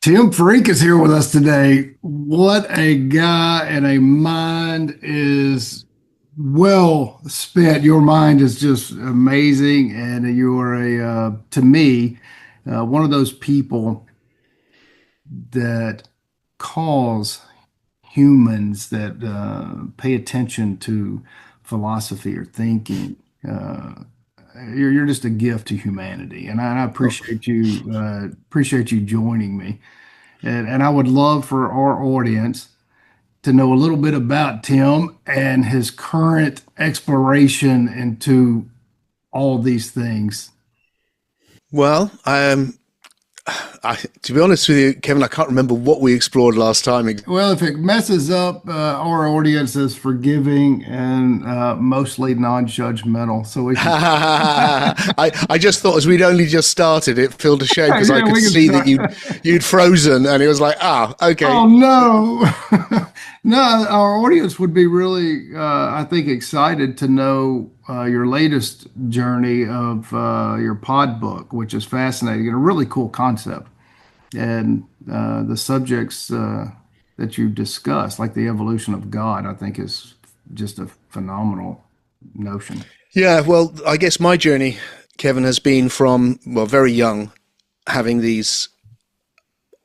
Tim Freke is here with us today. What a guy and a mind is well spent. Your mind is just amazing, and you are to me, one of those people that cause humans that pay attention to philosophy or thinking. Uh, you're just a gift to humanity, and I Oh, appreciate you joining me. And I would love for our audience to know a little bit about Tim and his current exploration into all these things. well, to be honest with you, Kevin, I can't remember what we explored last time. Well, if it messes up, our audience is forgiving and mostly non-judgmental, so we can. I just thought as we'd only just started, it felt a shame because I Yeah, could we can see that start. you'd frozen, and it was like, okay. Oh no, no! Our audience would be really, I think, excited to know your latest journey of your pod book, which is fascinating and a really cool concept. And the subjects that you discuss, like the evolution of God, I think is just a phenomenal notion. Yeah, well, I guess my journey, Kevin, has been from very young, having these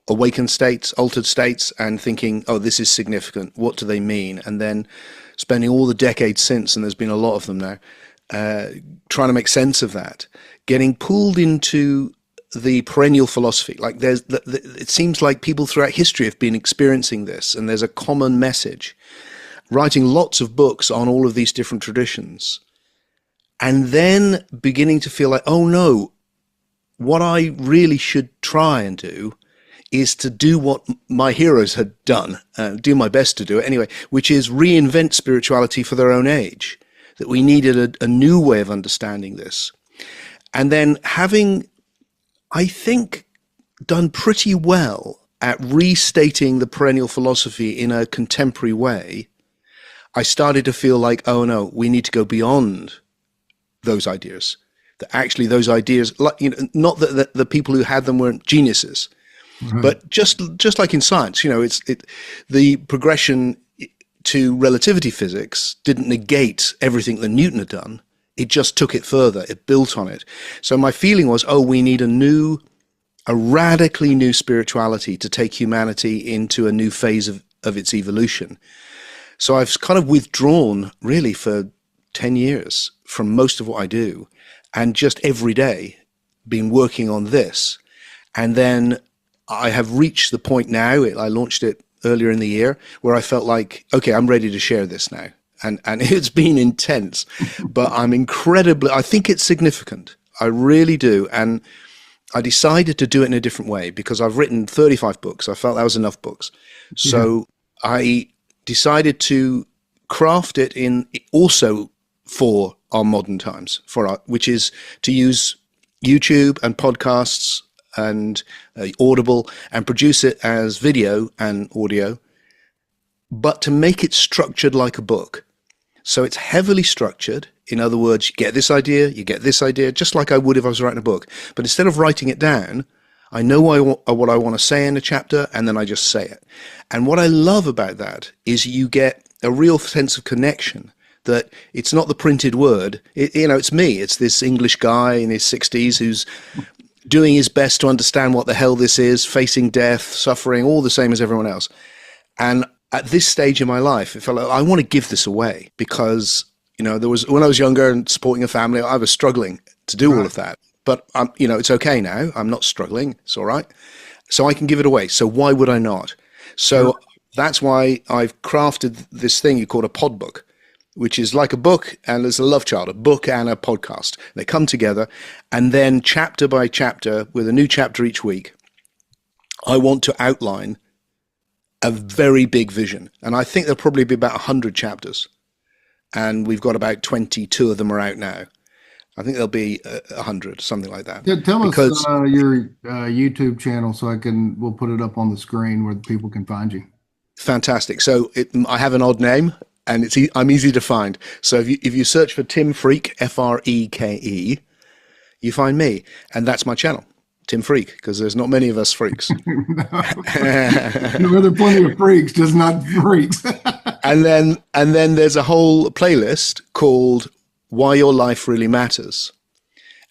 awakened states, altered states, and thinking, oh, this is significant. What do they mean? And then spending all the decades since, and there's been a lot of them now, trying to make sense of that, getting pulled into the perennial philosophy. Like it seems like people throughout history have been experiencing this, and there's a common message. Writing lots of books on all of these different traditions, and then beginning to feel like, oh no, what I really should try and do is to do what my heroes had done, do my best to do it anyway, which is reinvent spirituality for their own age. That we needed a new way of understanding this. And then having, I think, done pretty well at restating the perennial philosophy in a contemporary way, I started to feel like, oh no, we need to go beyond those ideas. That actually those ideas, like, not that the people who had them weren't geniuses, Right. but just like in science, the progression to relativity physics didn't negate everything that Newton had done. It just took it further. It built on it. So my feeling was, oh, we need a radically new spirituality to take humanity into a new phase of its evolution. So I've kind of withdrawn really for 10 years from most of what I do, and just every day been working on this. And then I have reached the point now, I launched it earlier in the year, where I felt like, okay, I'm ready to share this now. And it's been intense, but I think it's significant. I really do. And I decided to do it in a different way because I've written 35 books. I felt that was enough books. Yeah. So I decided to craft it in also for our modern times, which is to use YouTube and podcasts and Audible and produce it as video and audio, but to make it structured like a book. So it's heavily structured. In other words, you get this idea, you get this idea, just like I would if I was writing a book. But instead of writing it down, I know what I want to say in a chapter, and then I just say it. And what I love about that is you get a real sense of connection, that it's not the printed word. It's me. It's this English guy in his 60s who's doing his best to understand what the hell this is, facing death, suffering, all the same as everyone else. And at this stage in my life, it felt like I want to give this away because, there was, when I was younger and supporting a family, I was struggling to do all Right. of that. But, it's okay now. I'm not struggling. It's all right. So I can give it away. So why would I not? Sure. So that's why I've crafted this thing you call a pod book, which is like a book and there's a love child, a book and a podcast. They come together, and then chapter by chapter, with a new chapter each week, I want to outline a very big vision. And I think there'll probably be about 100 chapters. And we've got about 22 of them are out now. I think there'll be 100, something like that. Tell us Because your YouTube channel so we'll put it up on the screen where people can find you. fantastic. So I have an odd name, and I'm easy to find. So if you search for Tim Freke, Freke, you find me, and that's my channel. Tim Freke, because there's not many of us freaks. No, there are plenty of freaks, just not freaks. And then there's a whole playlist called Why Your Life Really Matters.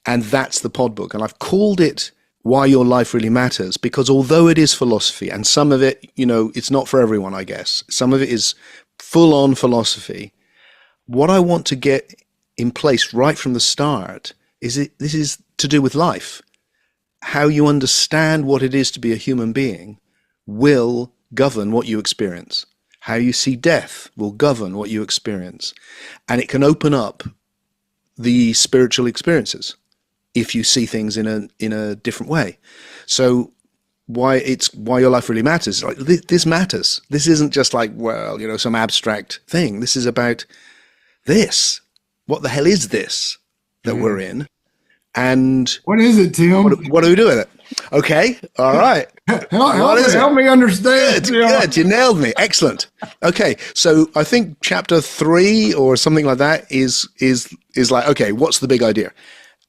And that's the pod book. And I've called it Why Your Life Really Matters because although it is philosophy, and some of it, it's not for everyone, I guess. Some of it is full-on philosophy. What I want to get in place right from the start is this is to do with life. How you understand what it is to be a human being will govern what you experience. How you see death will govern what you experience. And it can open up the spiritual experiences if you see things in a different way. So why your life really matters. Like this matters. This isn't just like, some abstract thing. This is about this. What the hell is this that we're in? And what is it, Tim? What do we do with it? Okay. All right. Help me understand. Good. You nailed me. Excellent. Okay. So I think chapter 3 or something like that is like, okay, what's the big idea?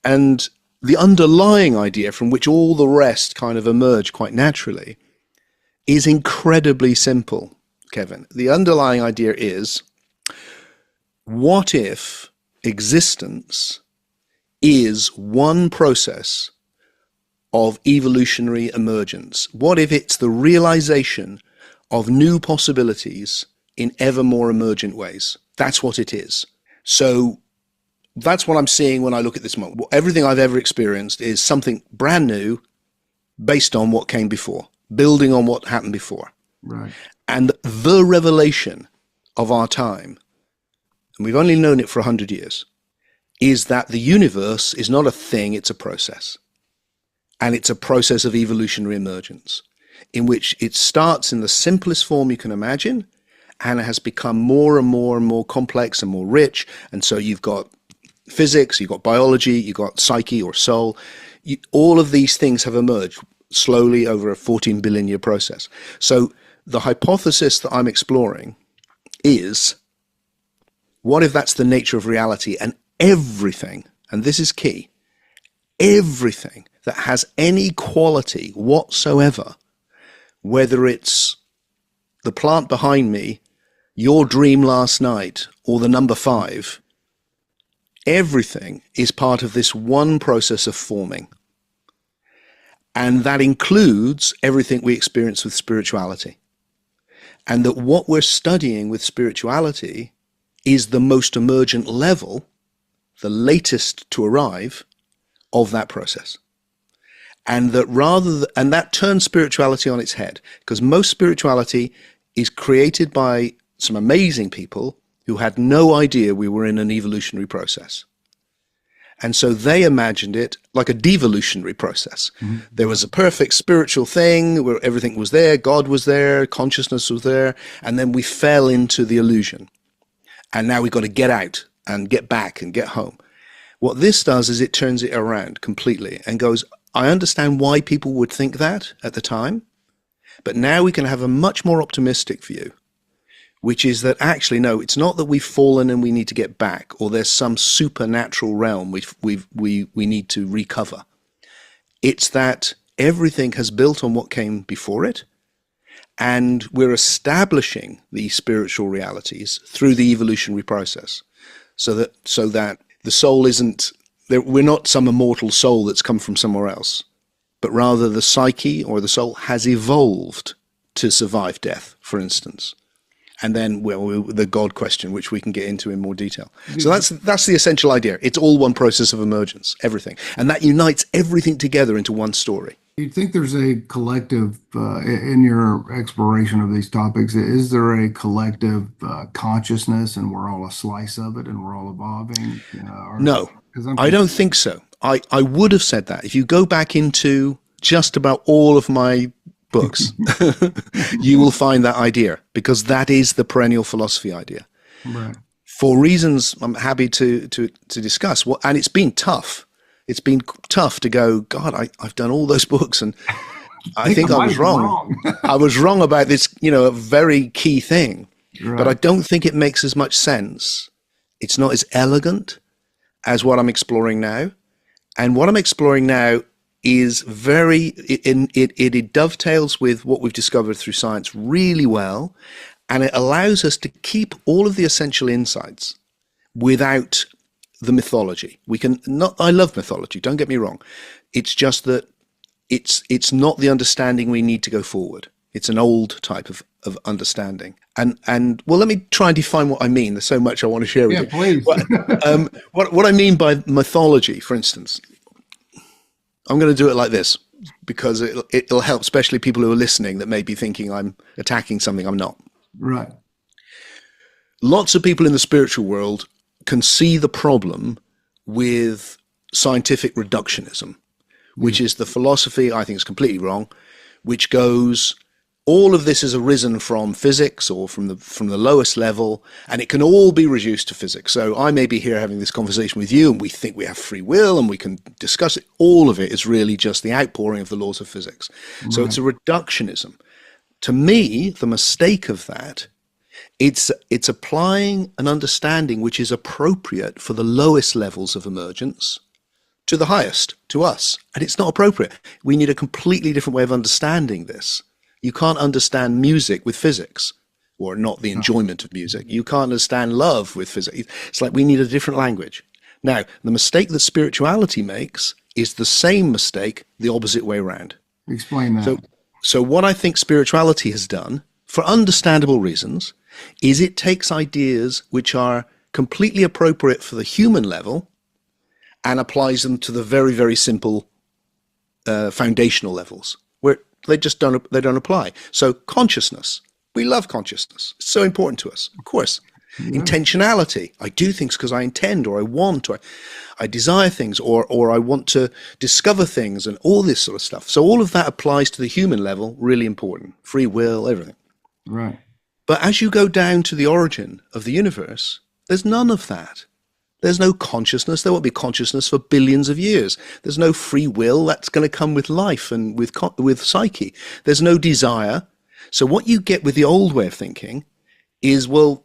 And the underlying idea from which all the rest kind of emerge quite naturally is incredibly simple, Kevin. The underlying idea is, what if existence is one process of evolutionary emergence? What if it's the realization of new possibilities in ever more emergent ways? That's what it is. So that's what I'm seeing when I look at this moment. Everything I've ever experienced is something brand new based on what came before, building on what happened before. Right. And the revelation of our time, and we've only known it for 100 years, is that the universe is not a thing, it's a process. And it's a process of evolutionary emergence in which it starts in the simplest form you can imagine, and it has become more and more and more complex and more rich. And so you've got physics, you've got biology, you've got psyche or soul. All of these things have emerged slowly over a 14 billion year process. So the hypothesis that I'm exploring is, what if that's the nature of reality, and everything, and this is key, everything that has any quality whatsoever, whether it's the plant behind me, your dream last night, or the number 5, everything is part of this one process of forming. And that includes everything we experience with spirituality. And that what we're studying with spirituality is the most emergent level, the latest to arrive, of that process. And that and that turns spirituality on its head, because most spirituality is created by some amazing people who had no idea we were in an evolutionary process. And so they imagined it like a devolutionary process. Mm-hmm. There was a perfect spiritual thing where everything was there, God was there, consciousness was there, and then we fell into the illusion. And now we've got to get out and get back and get home. What this does is it turns it around completely and goes, I understand why people would think that at the time, but now we can have a much more optimistic view, which is that actually, no, it's not that we've fallen and we need to get back, or there's some supernatural realm we need to recover. It's that everything has built on what came before it, and we're establishing these spiritual realities through the evolutionary process, so that the soul isn't, we're not some immortal soul that's come from somewhere else, but rather the psyche or the soul has evolved to survive death, for instance. And then the God question, which we can get into in more detail. So that's the essential idea. It's all one process of emergence, everything. And that unites everything together into one story. Do you think there's a collective, in your exploration of these topics, is there a collective consciousness and we're all a slice of it and we're all evolving? No, I don't think so. I would have said that. If you go back into just about all of my books, you will find that idea, because that is the perennial philosophy idea. Right. For reasons I'm happy to discuss. And it's been tough. It's been tough to go, God, I've done all those books and I think I was wrong. I was wrong about this, a very key thing. Right. But I don't think it makes as much sense. It's not as elegant as what I'm exploring now. And what I'm exploring now is it dovetails with what we've discovered through science really well, and it allows us to keep all of the essential insights without the mythology. We can not. I love mythology. Don't get me wrong. It's just that it's not the understanding we need to go forward. It's an old type of understanding. And well, let me try and define what I mean. There's so much I want to share with you. Please. What I mean by mythology, for instance, I'm going to do it like this because it'll help, especially people who are listening that may be thinking I'm attacking something I'm not. Right. Lots of people in the spiritual world can see the problem with scientific reductionism, which is the philosophy, I think is completely wrong, which goes, all of this has arisen from physics or from the lowest level, and it can all be reduced to physics. So I may be here having this conversation with you, and we think we have free will, and we can discuss it. All of it is really just the outpouring of the laws of physics. Right. So it's a reductionism. To me, the mistake of that, it's applying an understanding which is appropriate for the lowest levels of emergence to the highest, to us. And it's not appropriate. We need a completely different way of understanding this. You can't understand music with physics, or not the enjoyment of music. You can't understand love with physics. It's like we need a different language. Now, the mistake that spirituality makes is the same mistake the opposite way around. Explain that. So what I think spirituality has done, for understandable reasons, is it takes ideas which are completely appropriate for the human level and applies them to the very, very simple foundational levels where they don't apply. So consciousness, we love consciousness. It's so important to us, of course. Yeah. Intentionality, I do things because I intend, or I want, or I desire things, or I want to discover things, and all this sort of stuff. So all of that applies to the human level, really important. Free will, everything. Right. But as you go down to the origin of the universe, there's none of that. There's no consciousness. There won't be consciousness for billions of years. There's no free will. That's going to come with life and with psyche. There's no desire. So what you get with the old way of thinking is, well,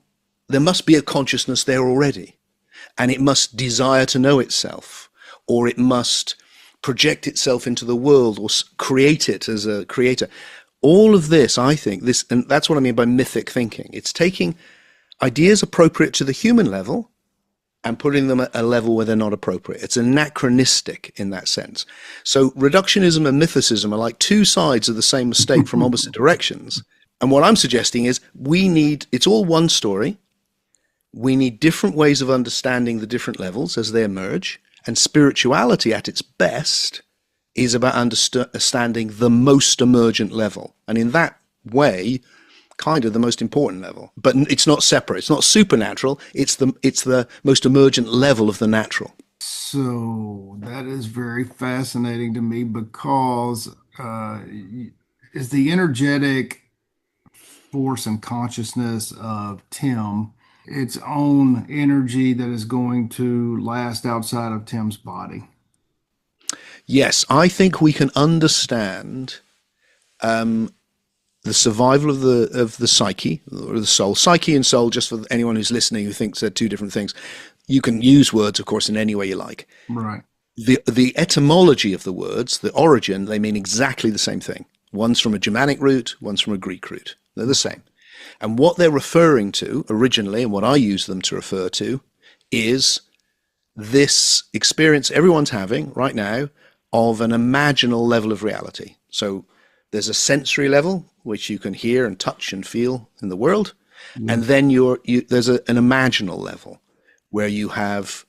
there must be a consciousness there already, and it must desire to know itself, or it must project itself into the world, or create it as a creator. All of this, I think, and that's what I mean by mythic thinking. It's taking ideas appropriate to the human level and putting them at a level where they're not appropriate. It's anachronistic in that sense. So reductionism and mythicism are like two sides of the same mistake from opposite directions. And what I'm suggesting is it's all one story. We need different ways of understanding the different levels as they emerge. And spirituality at its best is about understanding the most emergent level. And in that way, kind of the most important level. But it's not separate. It's not supernatural. It's the most emergent level of the natural. So that is very fascinating to me, because is the energetic force and consciousness of Tim its own energy that is going to last outside of Tim's body? Yes, I think we can understand the survival of the psyche, or the soul. Psyche and soul, just for anyone who's listening who thinks they're two different things. You can use words, of course, in any way you like. Right. The etymology of the words, the origin, they mean exactly the same thing. One's from a Germanic root, one's from a Greek root. They're the same. And what they're referring to originally, and what I use them to refer to, is this experience everyone's having right now of an imaginal level of reality. So there's a sensory level, which you can hear and touch and feel in the world. Yeah. And then there's an imaginal level where you have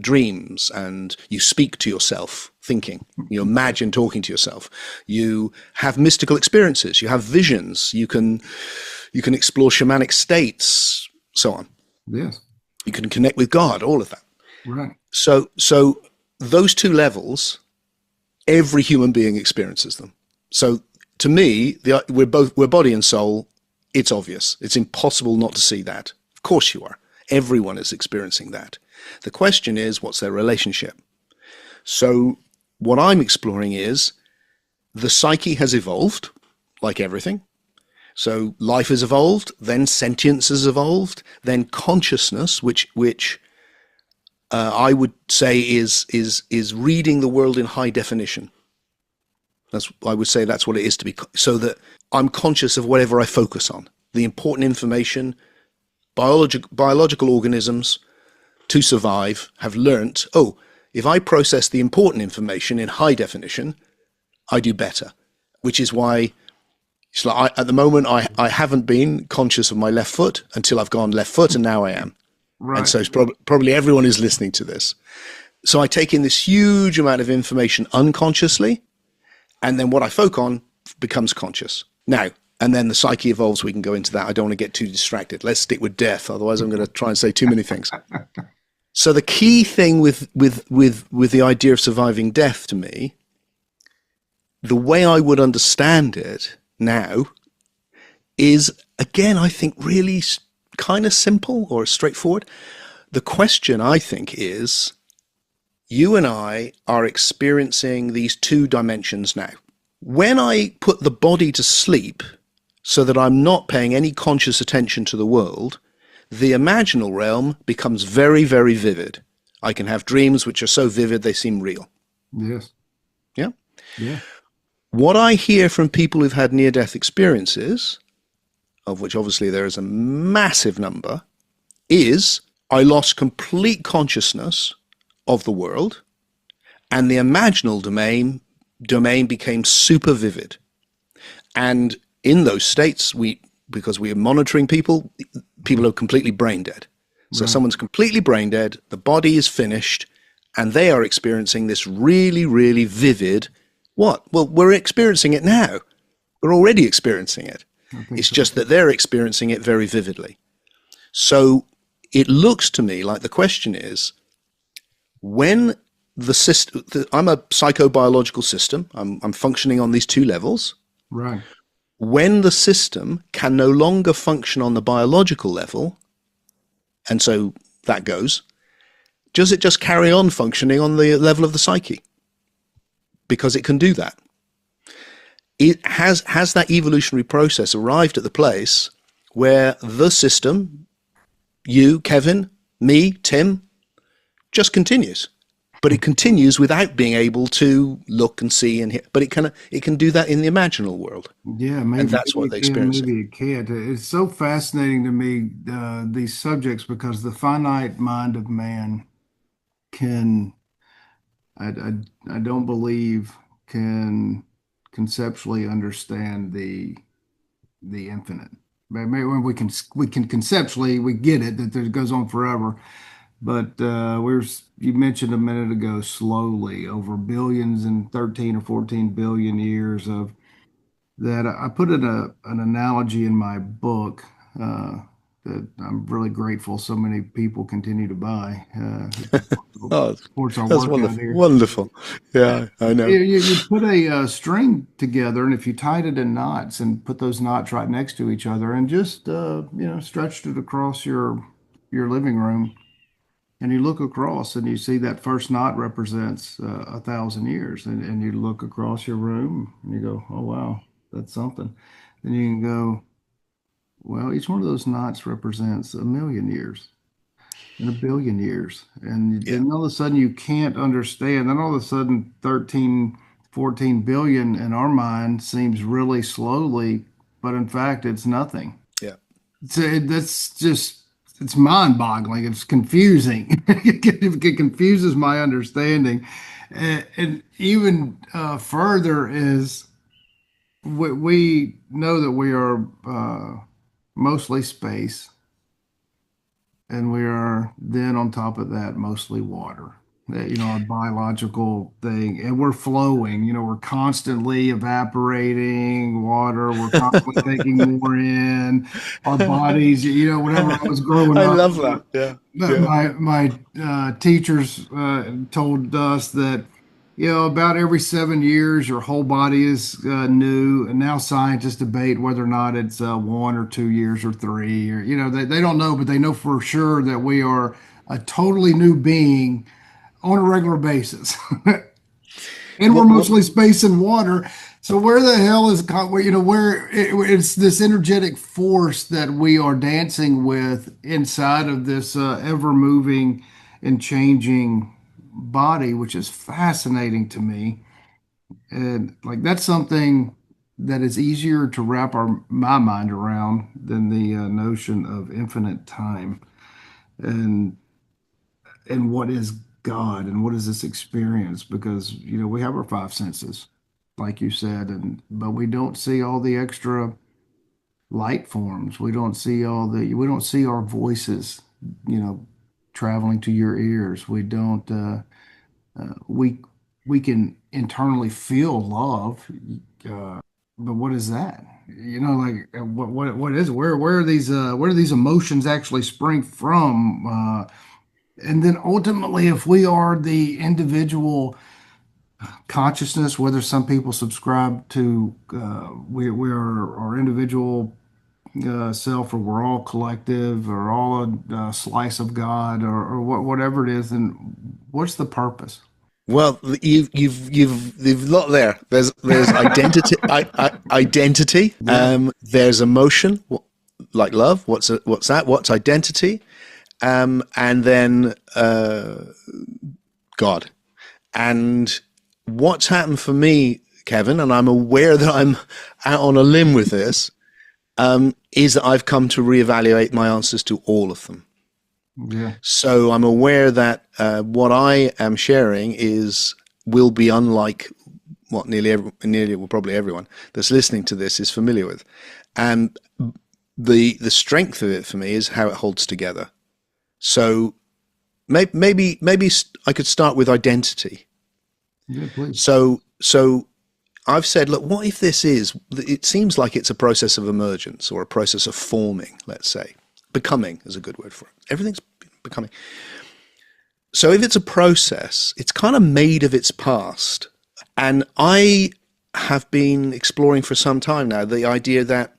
dreams, and you speak to yourself thinking. You imagine talking to yourself. You have mystical experiences. You have visions. You can explore shamanic states, so on. Yes. You can connect with God, all of that. Right. So those two levels, every human being experiences them. So to me, we're body and soul. It's obvious. It's impossible not to see that. Of course you are. Everyone is experiencing that. The question is, what's their relationship? So what I'm exploring is the psyche has evolved, like everything. So life has evolved, then sentience has evolved, then consciousness, which I would say is reading the world in high definition. I would say that's what it is to be, so that I'm conscious of whatever I focus on. The important information, biological organisms to survive have learnt, oh, if I process the important information in high definition, I do better, which is why it's like at the moment I haven't been conscious of my left foot until I've gone left foot, and now I am. And Right. so it's probably everyone is listening to this. So I take in this huge amount of information unconsciously, and then what I focus on becomes conscious. Now, and then the psyche evolves. We can go into that. I don't want to get too distracted. Let's stick with death. Otherwise, I'm going to try and say too many things. So the key thing with the idea of surviving death to me, the way I would understand it now is, again, I think really kind of simple or straightforward. The question, I think, is you and I are experiencing these two dimensions now. When I put the body to sleep so that I'm not paying any conscious attention to the world, the imaginal realm becomes very, very vivid. I can have dreams which are so vivid they seem real. Yes. Yeah. Yeah. What I hear from people who've had near-death experiences, of which obviously there is a massive number, is I lost complete consciousness of the world, and the imaginal domain became super vivid. And in those states, because we are monitoring people are completely brain dead. So someone's completely brain dead, the body is finished, and they are experiencing this really, really vivid what? Well, we're experiencing it now. We're already experiencing it. I think It's so. just that they're experiencing it very vividly. So it looks to me like the question is, when the system, I'm a psychobiological system, I'm functioning on these two levels. Right. When the system can no longer function on the biological level, and so that goes, does it just carry on functioning on the level of the psyche? Because it can do that. It has that evolutionary process arrived at the place where the system, you, Kevin, me, Tim, just continues. But it continues without being able to look and see and hear. But it can do that in the imaginal world, Yeah, and maybe, that's maybe what it they're can, experiencing. maybe it can't. It's so fascinating to me, these subjects, because the finite mind of man can, I don't believe, can conceptually understand the infinite. Maybe when we can conceptually we get it that it goes on forever, but you mentioned a minute ago slowly over billions and 13 or 14 billion years of that. I put in an analogy in my book uh, that I'm really grateful so many people continue to buy. It Oh, supports our that's work out wonderful. here. Wonderful. Yeah, I know. You put a string together, and if you tied it in knots and put those knots right next to each other, and just stretched it across your living room, and you look across, and you see that first knot represents 1,000 years, and you look across your room, and you go, "Oh wow, that's something." Then you can go, "Well, each one of those knots represents 1,000,000 years." In 1 billion years. And Yeah, then all of a sudden you can't understand. Then all of a sudden 13, 14 billion in our mind seems really slowly, but in fact it's nothing. yeah. That's just, it's mind-boggling. It's confusing. It confuses my understanding. And even further is we know that we are mostly space. And we are then on top of that mostly water. Our biological thing, and we're flowing. We're constantly evaporating water. We're constantly taking more in. Our bodies, whenever I was growing I up, love that. Yeah, yeah. my teachers told us that about every 7 years your whole body is new, and now scientists debate whether or not it's 1 or 2 years or three, or they don't know, but they know for sure that we are a totally new being on a regular basis. And we're What? mostly space and water. So where the hell is where it's this energetic force that we are dancing with inside of this ever moving and changing body, which is fascinating to me. And like that's something that is easier to wrap my mind around than the notion of infinite time and what is God and what is this experience? Because we have our five senses, like you said, and but we don't see all the extra light forms. We don't see our voices, you know, traveling to your ears. We don't we can internally feel love, but what is that? Like what is where are these emotions actually spring from? And then ultimately, if we are the individual consciousness, whether some people subscribe to we are our individual self, or we're all collective, or all a slice of God, or whatever it is, then what's the purpose? Well, you've lot there. There's identity, identity. Yeah, There's emotion, like love. What's that? What's identity? And then God. And what's happened for me, Kevin, and I'm aware that I'm out on a limb with this, is that I've come to reevaluate my answers to all of them. yeah, So I'm aware that what I am sharing will be unlike what well, probably everyone that's listening to this is familiar with, and the strength of it for me is how it holds together. So maybe I could start with identity. yeah, please. So I've said, look, what if this is? It seems like it's a process of emergence or a process of forming. Let's say becoming is a good word for it. Everything's becoming. So if it's a process, it's kind of made of its past. And I have been exploring for some time now the idea that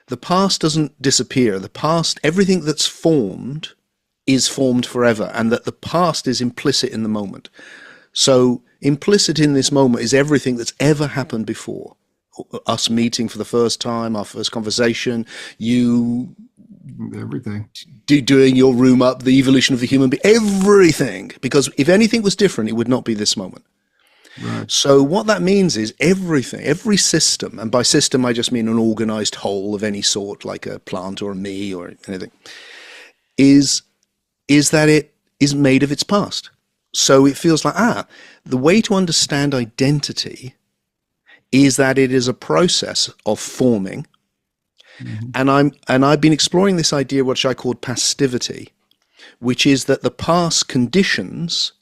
the past doesn't disappear. The past, everything that's formed is formed forever, and that the past is implicit in the moment. So implicit in this moment is everything that's ever happened before. Us meeting for the first time, our first conversation, you Everything. doing your room up, the evolution of the human being, everything. Because if anything was different, it would not be this moment. Right. So what that means is everything, every system, and by system I just mean an organized whole of any sort, like a plant or a me or anything, is that it is made of its past. So it feels like, the way to understand identity is that it is a process of forming. Mhm. And I've been exploring this idea, which I called passivity, which is that the past conditions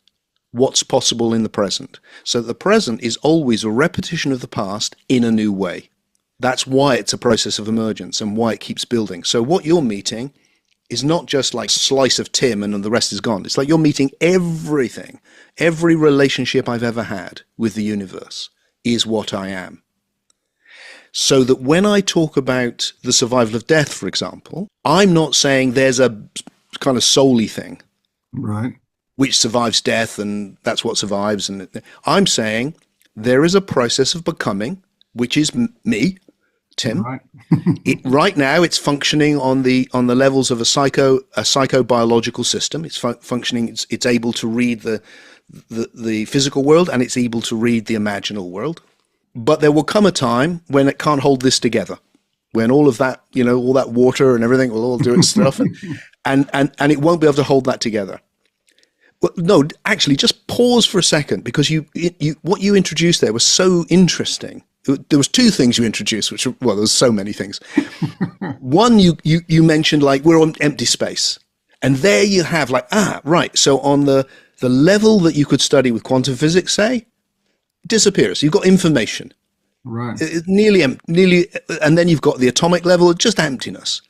what's possible in the present. So the present is always a repetition of the past in a new way. That's why it's a process of emergence and why it keeps building. So what you're meeting is not just like slice of Tim and the rest is gone. It's like you're meeting everything. Every relationship I've ever had with the universe is what I am. So that when I talk about the survival of death, for example, I'm not saying there's a kind of soul-y thing Right. which survives death and that's what survives. And I'm saying there is a process of becoming, which is me, Tim. Right. Right now, it's functioning on the levels of a psychobiological system. It's functioning. It's able to read the physical world and it's able to read the imaginal world. But there will come a time when it can't hold this together, when all of that, all that water and everything will all do its stuff, and it won't be able to hold that together. Well, no, actually, just pause for a second because what you introduced there was so interesting. There was two things you introduced, well, there's so many things. One, you mentioned like we're on empty space, and there you have like right. So on the level that you could study with quantum physics, say, disappears. You've got information, Right. nearly, and then you've got the atomic level, just emptiness,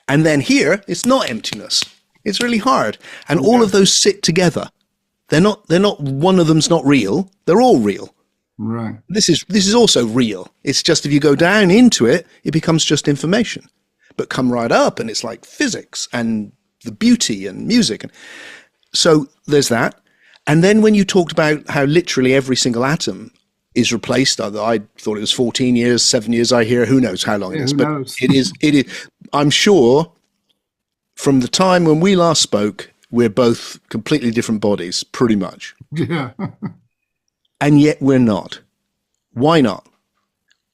and then here it's not emptiness. It's really hard, and all Yeah. of those sit together. They're not. One of them's not real. They're all real. Right. This is also real. It's just if you go down into it, it becomes just information. But come right up, and it's like physics and the beauty and music, and so there's that. And then when you talked about how literally every single atom is replaced, I thought it was 14 years, 7 years. I hear who knows how long it Yeah, is, who but knows? it is. It is. I'm sure from the time when we last spoke, we're both completely different bodies, pretty much. Yeah. And yet we're not. Why not?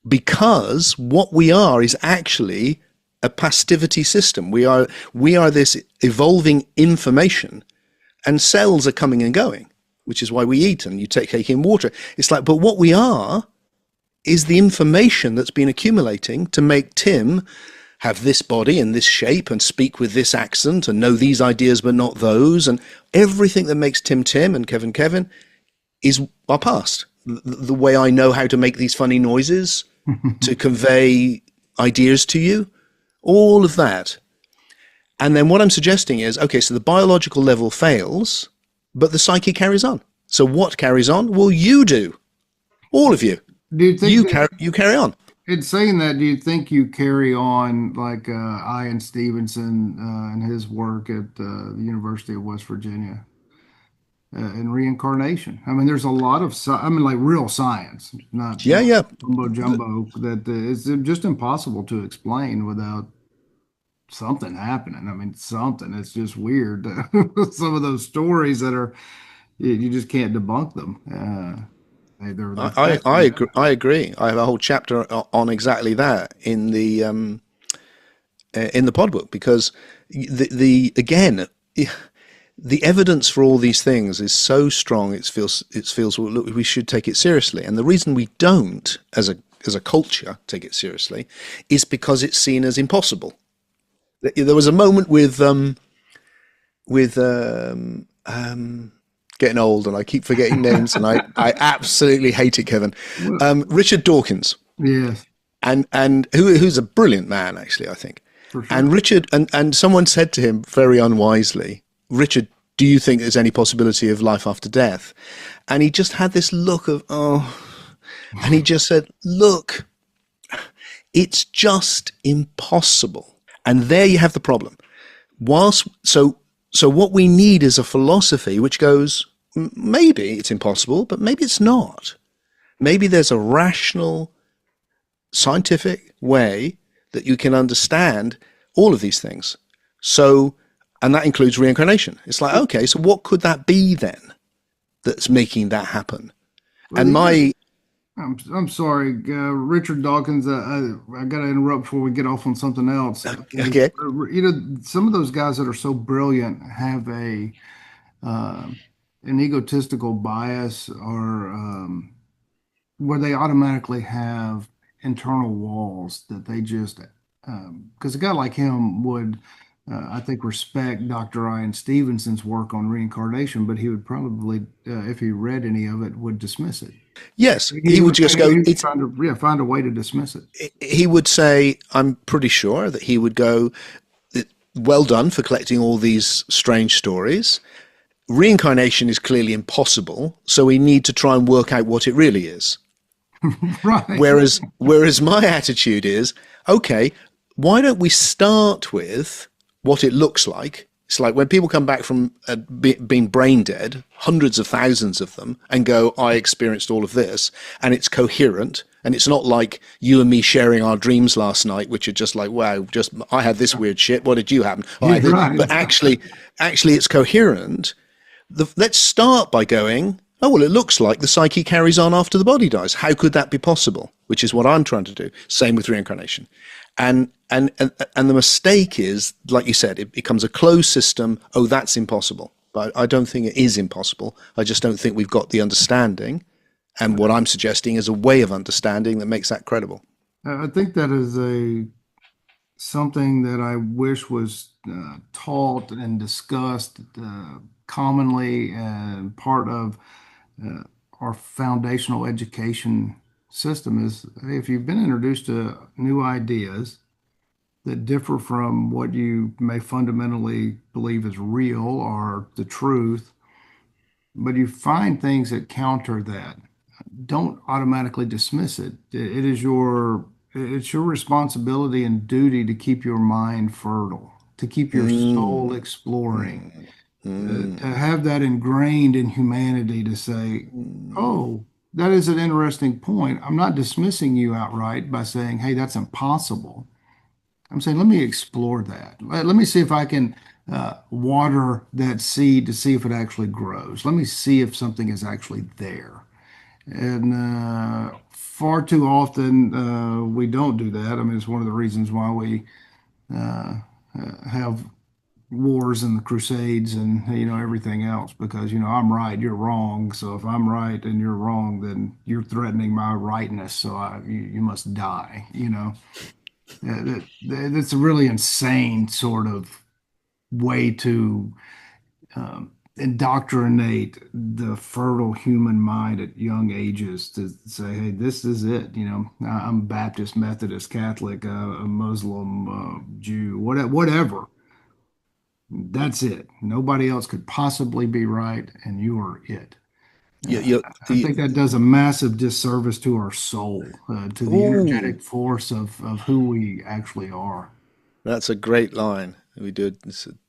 Because what we are is actually a passivity system. We are this evolving information, and cells are coming and going, which is why we eat and you take in water. It's like, but what we are is the information that's been accumulating to make Tim have this body and this shape and speak with this accent and know these ideas but not those, and everything that makes Tim Tim and Kevin Kevin is our past. The way I know how to make these funny noises to convey ideas to you, all of that. And then what I'm suggesting is, okay, so the biological level fails, but the psyche carries on. So what carries on? Well, you do. All of you. Do you think You carry on. in saying that, do you think you carry on like Ian Stevenson and his work at the University of West Virginia in reincarnation? I mean, there's a lot of, I mean, like real science, not Yeah, yeah. mumbo jumbo that is just impossible to explain without something happening. I mean, something. It's just weird. Some of those stories that are, you just can't debunk them. They're I fascinating. agree. I agree. I have a whole chapter on exactly that in the pod book, because the again the evidence for all these things is so strong. It feels well, look, we should take it seriously, and the reason we don't, as a culture, take it seriously, is because it's seen as impossible. There was a moment with getting old, and I keep forgetting names, and I absolutely hate it, Kevin. Well, Richard Dawkins, yes, and who's a brilliant man, actually, I think. for sure. And Richard, and someone said to him very unwisely, Richard, do you think there's any possibility of life after death? And he just had this look of, oh, and he just said, look, it's just impossible. And there you have the problem. So what we need is a philosophy which goes, maybe it's impossible, but maybe it's not. Maybe there's a rational, scientific way that you can understand all of these things. So, and that includes reincarnation. It's like, okay, so what could that be then that's making that happen? Well, And my, I'm sorry, Richard Dawkins. I got to interrupt before we get off on something else. okay, Some of those guys that are so brilliant have uh, an egotistical bias, or where they automatically have internal walls that they just, because a guy like him would, I think, respect Dr. Ian Stevenson's work on reincarnation, but he would probably, if he read any of it, would dismiss it. yes, He he would would, just go, he would it's, find yeah, find a way to dismiss it. he would say, I'm pretty sure that he would go, well done for collecting all these strange stories. Reincarnation is clearly impossible, so we need to try and work out what it really is. Right. Whereas my attitude is, okay, why don't we start with what it looks like? It's like when people come back from being brain dead, hundreds of thousands of them, and go, I experienced all of this, and it's coherent, and it's not like you and me sharing our dreams last night, which are just like, wow, just I had this weird shit. What did you happen? Oh, I did. Right. But actually, it's coherent. Let's start by going, oh, well, it looks like the psyche carries on after the body dies. How could that be possible? Which is what I'm trying to do. Same with reincarnation. And the mistake is, like you said, it becomes a closed system. Oh, that's impossible. But I don't think it is impossible. I just don't think we've got the understanding. And what I'm suggesting is a way of understanding that makes that credible. I think that is a something that I wish was taught and discussed commonly, and part of uh, our foundational education system is, hey, if you've been introduced to new ideas that differ from what you may fundamentally believe is real or the truth, but you find things that counter that, don't automatically dismiss it. It's your responsibility and duty to keep your mind fertile, to keep your soul Mm, exploring, mm, to mm, have that ingrained in humanity to say, mm, oh, that is an interesting point. I'm not dismissing you outright by saying, hey, that's impossible. I'm saying, let me explore that. Let me see if I can water that seed to see if it actually grows. Let me see if something is actually there. And far too often we don't do that. I mean, it's one of the reasons why we uh, have wars and the Crusades and everything else, because I'm right, you're wrong. So if I'm right and you're wrong, then you're threatening my rightness. So you must die. That's a really insane sort of way to indoctrinate the fertile human mind at young ages to say, hey, this is it. I'm Baptist, Methodist, Catholic, a Muslim, Jew, whatever. That's it. Nobody else could possibly be right, and you are it. You, Uh, you, I think that does a massive disservice to our soul, to the oh, energetic force of who we actually are. that's a great line. We do it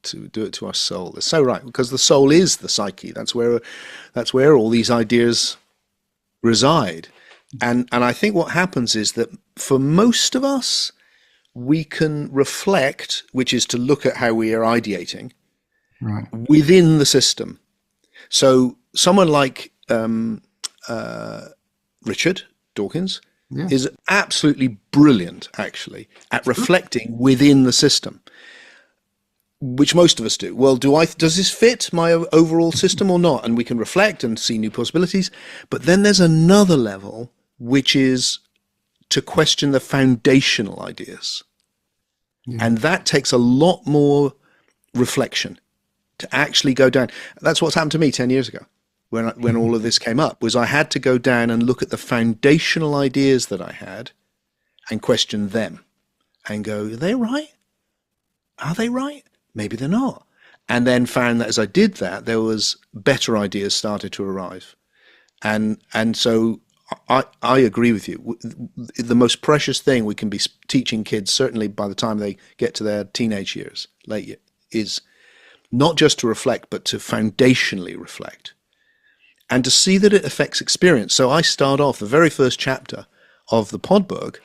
to do it to our soul. It's so right because the soul is the psyche. That's where all these ideas reside. And I think what happens is that for most of us, we can reflect, which is to look at how we are ideating Right. within the system. So someone like Richard Dawkins Yeah. is absolutely brilliant, actually, at reflecting within the system, which most of us do. Well, does this fit my overall system or not? And we can reflect and see new possibilities. But then there's another level, which is to question the foundational ideas. Yeah. And that takes a lot more reflection to actually go down. That's what's happened to me 10 years ago when all of this came up, was I had to go down and look at the foundational ideas that I had and question them and go, are they right? Are they right? Maybe they're not. And then found that as I did that, there was better ideas started to arrive. And so I agree with you. The most precious thing we can be teaching kids, certainly by the time they get to their teenage years, is not just to reflect, but to foundationally reflect and to see that it affects experience. So I start off the very first chapter of the pod book.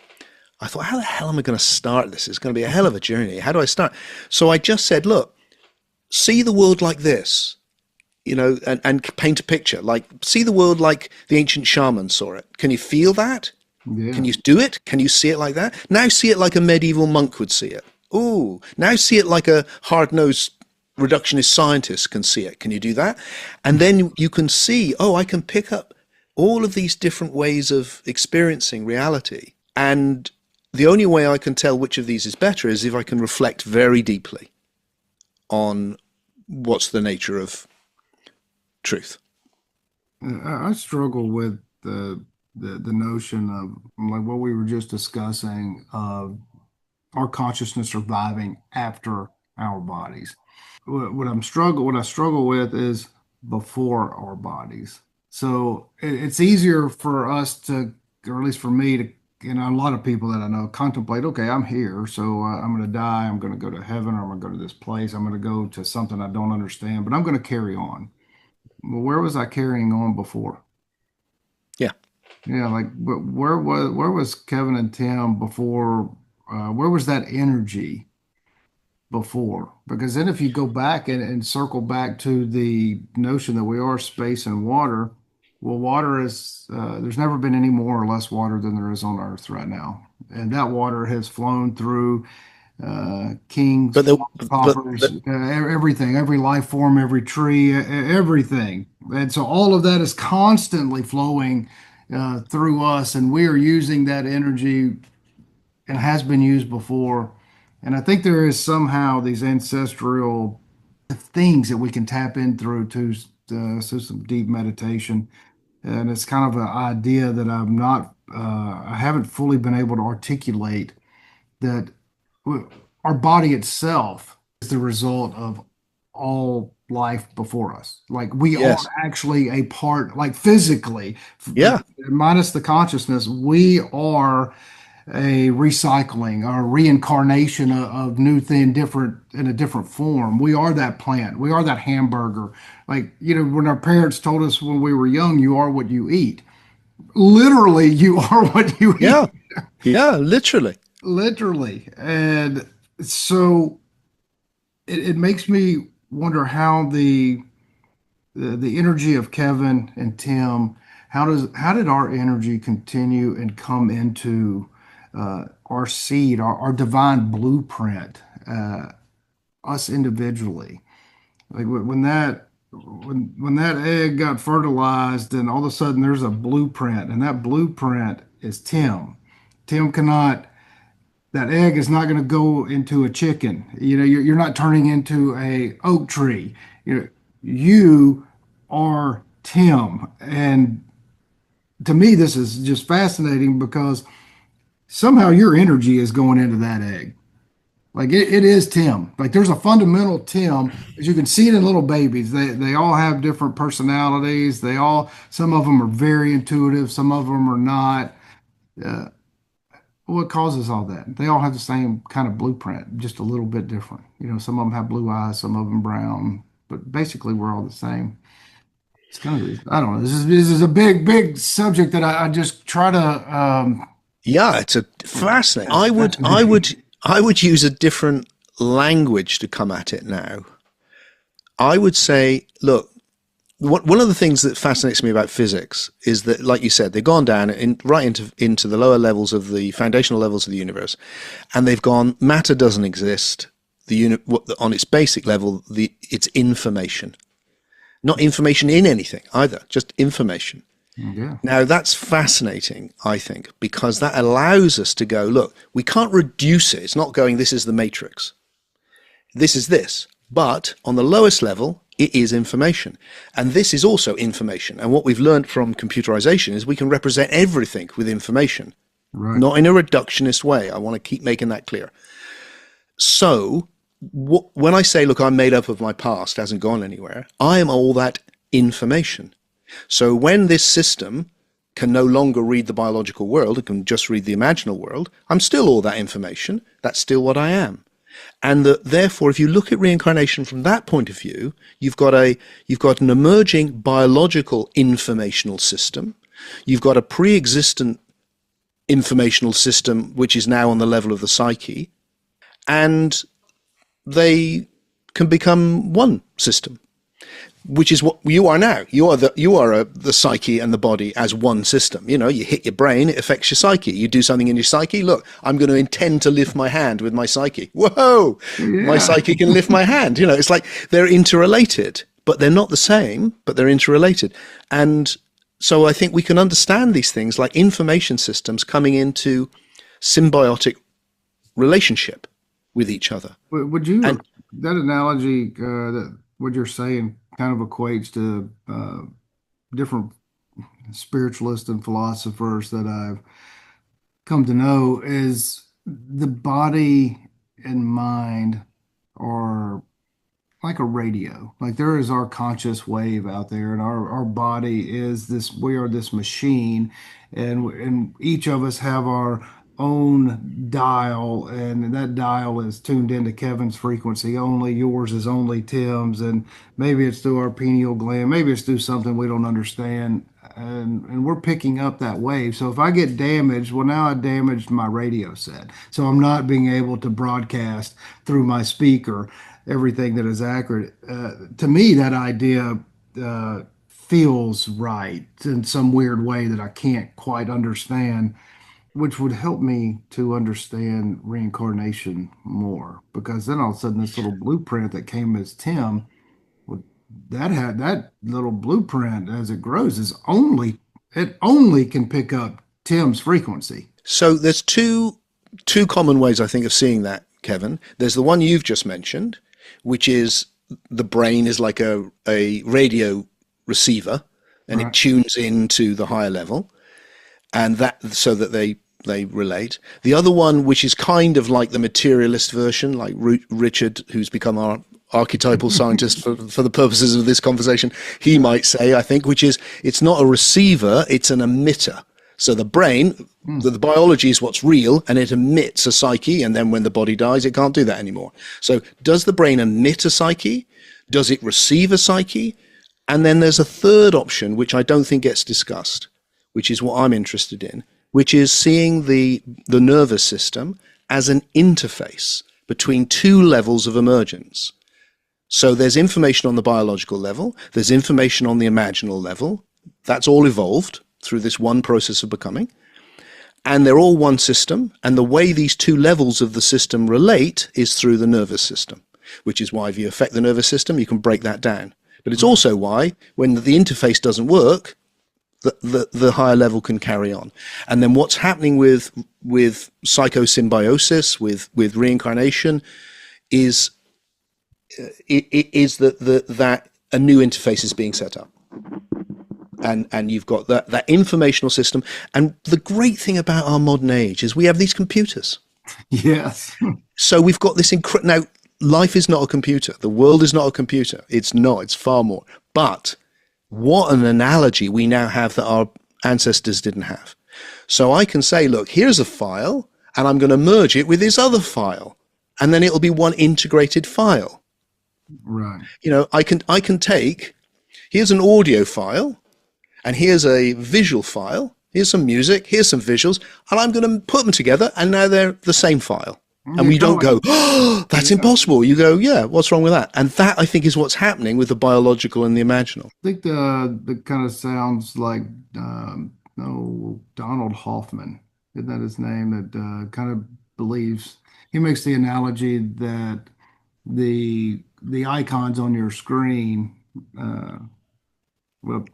I thought, how the hell am I going to start this? It's going to be a hell of a journey. How do I start? So I just said, look, see the world like this, and paint a picture. Like, see the world like the ancient shamans saw it. Can you feel that? Can Yeah. you do it? Can you see it like that? Now see it like a medieval monk would see it. Ooh, now see it like a hard-nosed reductionist scientist can see it. Can you do that? And then you can see, oh, I can pick up all of these different ways of experiencing reality. And the only way I can tell which of these is better is if I can reflect very deeply on what's the nature of truth. I struggle with the notion of, like, what we were just discussing, of our consciousness surviving after our bodies. What I struggle with is before our bodies. So it's easier for us to, or at least for me to, a lot of people that I know contemplate, okay, I'm here, so I'm going to die, I'm going to go to heaven, or I'm going to go to this place, I'm going to go to something I don't understand, but I'm going to carry on. Well, where was I carrying on before? Yeah. Yeah, like, but where was Kevin and Tim before? Where was that energy before? Because then if you go back and circle back to the notion that we are space and water, well, water is, there's never been any more or less water than there is on Earth right now. And that water has flown through kings, But the, paupers, everything, every life form, every tree, everything. And so all of that is constantly flowing through us, and we are using that energy and has been used before. And I think there is somehow these ancestral things that we can tap in through to some deep meditation. And it's kind of an idea that I haven't fully been able to articulate, that our body itself is the result of all life before us. Like, we are yes. actually a part, like, physically, Yeah. minus the consciousness, we are a recycling or reincarnation of new thing, different in a different form. We are that plant. We are that hamburger. Like, when our parents told us when we were young, you are what you eat. Literally, you are what you eat. Yeah. Yeah. Literally. Literally. And so it makes me wonder how the energy of Kevin and Tim how did our energy continue and come into our seed, our divine blueprint, us individually? Like when that egg got fertilized, and all of a sudden there's a blueprint, and that blueprint is Tim. Tim cannot. That egg is not going to go into a chicken. You're not turning into a oak tree. You are Tim, and to me, this is just fascinating because somehow your energy is going into that egg. Like it is Tim. Like there's a fundamental Tim, as you can see it in little babies. They all have different personalities. Some of them are very intuitive, some of them are not. Uh, what causes all that? They all have the same kind of blueprint, just a little bit different. Some of them have blue eyes, some of them brown, but basically we're all the same. It's kind of, I don't know. This is a big subject that I just try to. Yeah, it's a fascinating. Fascinating. I would use a different language to come at it now. I would say, look, one of the things that fascinates me about physics is that, like you said, they've gone down right into the lower levels of the foundational levels of the universe, and they've gone, matter doesn't exist. On its basic level, it's information, not information in anything either, just information. Yeah. Now, that's fascinating, I think, because that allows us to go, look, we can't reduce it. It's not going, this is the matrix. This is this. But on the lowest level, it is information. And this is also information. And what we've learned from computerization is we can represent everything with information, Right. not in a reductionist way. I want to keep making that clear. So when I say, look, I'm made up of my past, hasn't gone anywhere, I am all that information. So when this system can no longer read the biological world, it can just read the imaginal world, I'm still all that information. That's still what I am. And therefore, if you look at reincarnation from that point of view, you've got an emerging biological informational system. You've got a pre-existent informational system, which is now on the level of the psyche, and they can become one system, which is what you are now. You are the psyche and the body as one system. You hit your brain, it affects your psyche. You do something in your psyche. Look, I'm going to intend to lift my hand with my psyche. Whoa, Yeah. my psyche can lift my hand. It's like they're interrelated, but they're not the same, but they're interrelated. And so I think we can understand these things like information systems coming into symbiotic relationship with each other. Would you, And that analogy, that what you're saying kind of equates to different spiritualists and philosophers that I've come to know, is the body and mind are like a radio. Like there is our conscious wave out there, and our body is this, we are this machine, and each of us have our own dial, and that dial is tuned into Kevin's frequency only. Yours is only Tim's, and maybe it's through our pineal gland, maybe it's through something we don't understand. And we're picking up that wave. So if I get damaged, well, now I damaged my radio set. So I'm not being able to broadcast through my speaker everything that is accurate. To me, that idea feels right in some weird way that I can't quite understand, which would help me to understand reincarnation more. Because then all of a sudden, this little blueprint that came as Tim, would that had that little blueprint as it grows is only can pick up Tim's frequency. so there's two common ways I think of seeing that, Kevin. There's the one you've just mentioned, which is the brain is like a radio receiver, and it Right. tunes into the higher level, and that so that they relate. The other one, which is kind of like the materialist version, like Richard, who's become our archetypal scientist for the purposes of this conversation, he might say, I think, which is it's not a receiver, it's an emitter. So the brain, the biology is what's real, and it emits a psyche, and then when the body dies, it can't do that anymore. So does the brain emit a psyche? Does it receive a psyche? And then there's a third option, which I don't think gets discussed, which is what I'm interested in, which is seeing the nervous system as an interface between two levels of emergence. So there's information on the biological level, there's information on the imaginal level, That's all evolved through this one process of becoming. And they're all one system. And the way these two levels of the system relate is through the nervous system, which is why if you affect the nervous system, you can break that down. But it's also why when the interface doesn't work, the higher level can carry on. And then what's happening with psychosymbiosis, with reincarnation, is that a new interface is being set up. And you've got that informational system. And the great thing about our modern age is we have these computers. Yes. So we've got this now, life is not a computer. The world is not a computer. It's not. It's far more. But what an analogy we now have that our ancestors didn't have. So I can say, look, here's a file, and I'm going to merge it with this other file, and then it'll be one integrated file. Right. You know, I can take, here's an audio file, and here's a visual file, here's some music, here's some visuals, and I'm going to put them together, and now they're the same file. And we don't go, oh, that's impossible. You go, yeah, what's wrong with that? And that, I think, is what's happening with the biological and the imaginal. I think the kind of sounds like Donald Hoffman, isn't that his name? That kind of believes, he makes the analogy that the icons on your screen, well,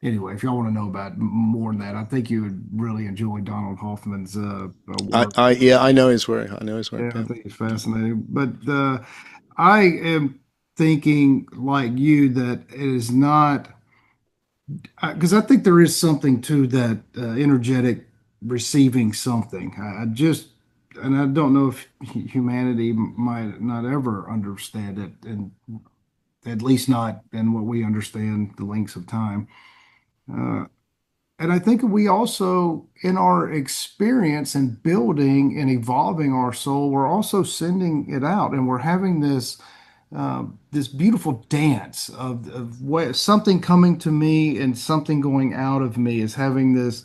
anyway, if y'all want to know about more than that, I think you would really enjoy Donald Hoffman's work. I know his work. Yeah, I think it's fascinating. But I am thinking like you that it is not, because I think there is something to that energetic receiving something. And I don't know if humanity might not ever understand it, and at least not in what we understand the links of time. Uh, and I think we also, in our experience in building and evolving our soul, we're also sending it out, and we're having this beautiful dance of something coming to me and something going out of me is having this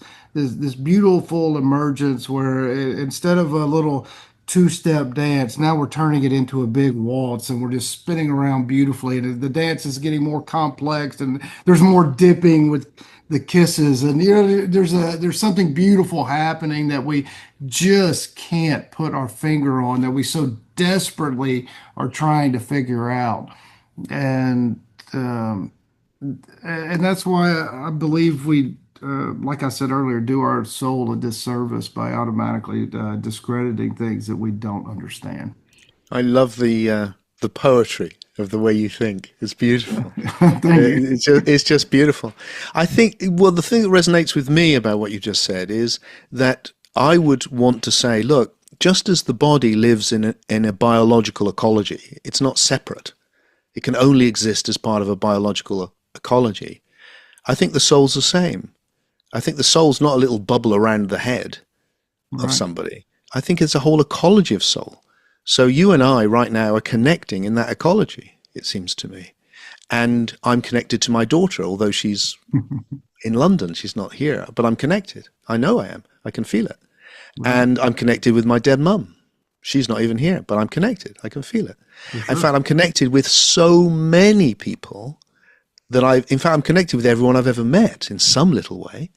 beautiful emergence where instead of a little two-step dance, now we're turning it into a big waltz and we're just spinning around beautifully. And the dance is getting more complex and there's more dipping with the kisses. And there's something beautiful happening that we just can't put our finger on, that we so desperately are trying to figure out. And and that's why I believe we, like I said earlier, do our soul a disservice by automatically discrediting things that we don't understand. I love the poetry of the way you think. It's beautiful. Thank you. It's just beautiful. I think, well, the thing that resonates with me about what you just said is that I would want to say, look, just as the body lives in a biological ecology, it's not separate. It can only exist as part of a biological ecology. I think the soul's the same. I think the soul's not a little bubble around the head of somebody. I think it's a whole ecology of soul. So you and I right now are connecting in that ecology, it seems to me. And I'm connected to my daughter, although she's in London, she's not here, but I'm connected. I know I am. I can feel it. And I'm connected with my dead mum. She's not even here, but I'm connected. I can feel it. In fact, I'm connected with so many people that I'm connected with everyone I've ever met in some little way.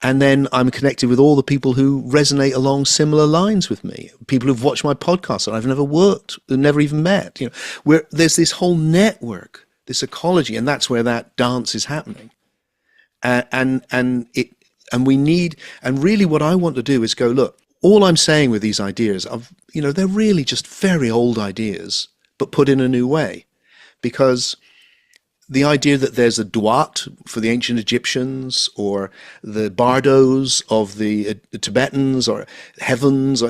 And then I'm connected with all the people who resonate along similar lines with me, people who've watched my podcast that I've never worked, never even met. You know, where there's this whole network, this ecology, and that's where that dance is happening. And we need, and really what I want to do is go, look, all I'm saying with these ideas, they're really just very old ideas, but put in a new way, because the idea that there's a Duat for the ancient Egyptians or the Bardos of the Tibetans or heavens,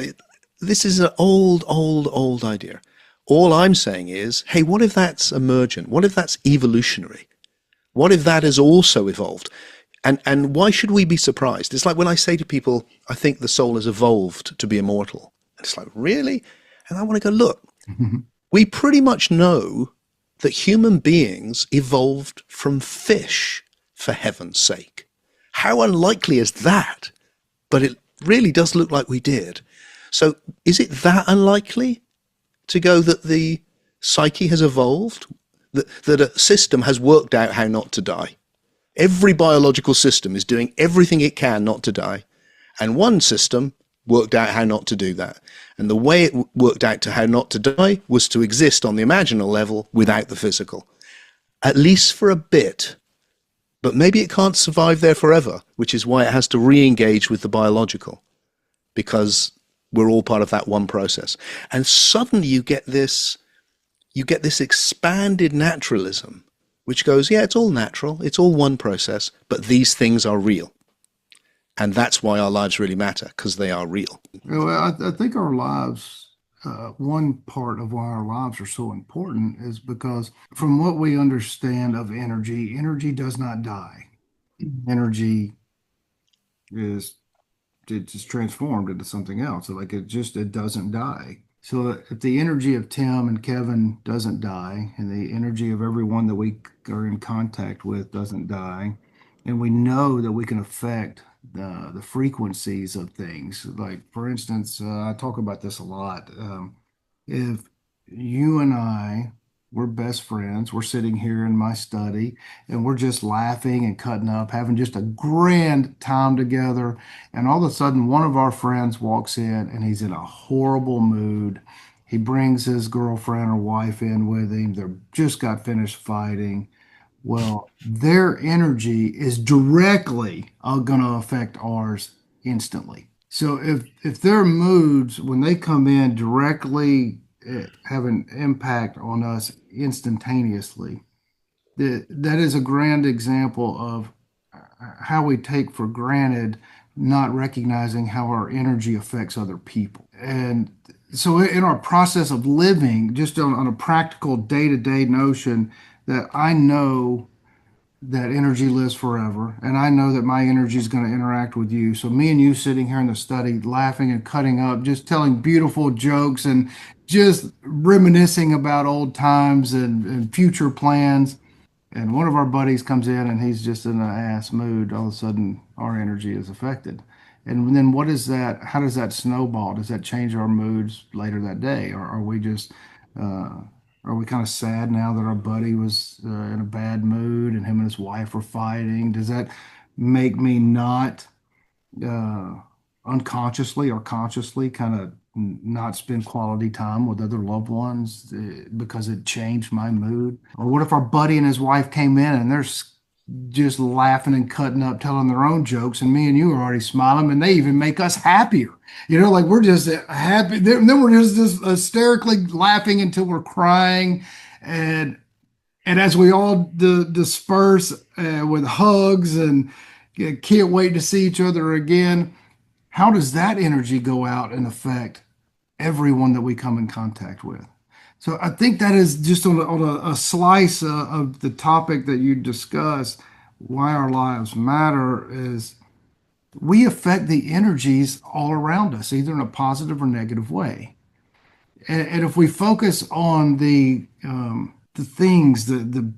this is an old idea. All I'm saying is, hey, what if that's emergent? What if that's evolutionary? What if that has also evolved? And why should we be surprised? It's like when I say to people, I think the soul has evolved to be immortal. And it's like, really? And I want to go, look, we pretty much know that human beings evolved from fish, for heaven's sake. How unlikely is that? But it really does look like we did. So is it that unlikely to go that the psyche has evolved, that a system has worked out how not to die? Every biological system is doing everything it can not to die. And one system worked out how not to do that. And the way it worked out to how not to die was to exist on the imaginal level without the physical, at least for a bit. But maybe it can't survive there forever, which is why it has to re-engage with the biological, because we're all part of that one process. And suddenly you get this expanded naturalism, which goes, yeah, it's all natural, it's all one process, but these things are real. And that's why our lives really matter, because they are real. Well, I think our lives, one part of why our lives are so important is because, from what we understand of energy, energy does not die. Energy is it's just transformed into something else. So like it doesn't die. So if the energy of Tim and Kevin doesn't die, and the energy of everyone that we are in contact with doesn't die, and we know that we can affect the frequencies of things. Like for instance, I talk about this a lot. If you and I we're best friends. We're sitting here in my study and we're just laughing and cutting up, having just a grand time together. And all of a sudden, one of our friends walks in and he's in a horrible mood. He brings his girlfriend or wife in with him. They're just got finished fighting. Well, their energy is directly going to affect ours instantly. So if their moods when they come in directly have an impact on us instantaneously, that is a grand example of how we take for granted not recognizing how our energy affects other people. And so in our process of living, just on a practical day-to-day notion that I know that energy lives forever, and I know that my energy is going to interact with you. So me and you sitting here in the study, laughing and cutting up, just telling beautiful jokes and just reminiscing about old times and future plans. And one of our buddies comes in and he's just in an ass mood. All of a sudden, our energy is affected. And then what is that? How does that snowball? Does that change our moods later that day? Or are we just uh, are we kind of sad now that our buddy was in a bad mood and him and his wife were fighting? Does that make me not uh, unconsciously or consciously kind of not spend quality time with other loved ones because it changed my mood? Or what if our buddy and his wife came in and just laughing and cutting up, telling their own jokes, and me and you are already smiling, and they even make us happier. Like we're just happy. Then we're just hysterically laughing until we're crying, and as we all disperse with hugs and can't wait to see each other again. How does that energy go out and affect everyone that we come in contact with? So I think that is just on a slice of the topic that you discussed, why our lives matter is we affect the energies all around us, either in a positive or negative way. And if we focus on the things, the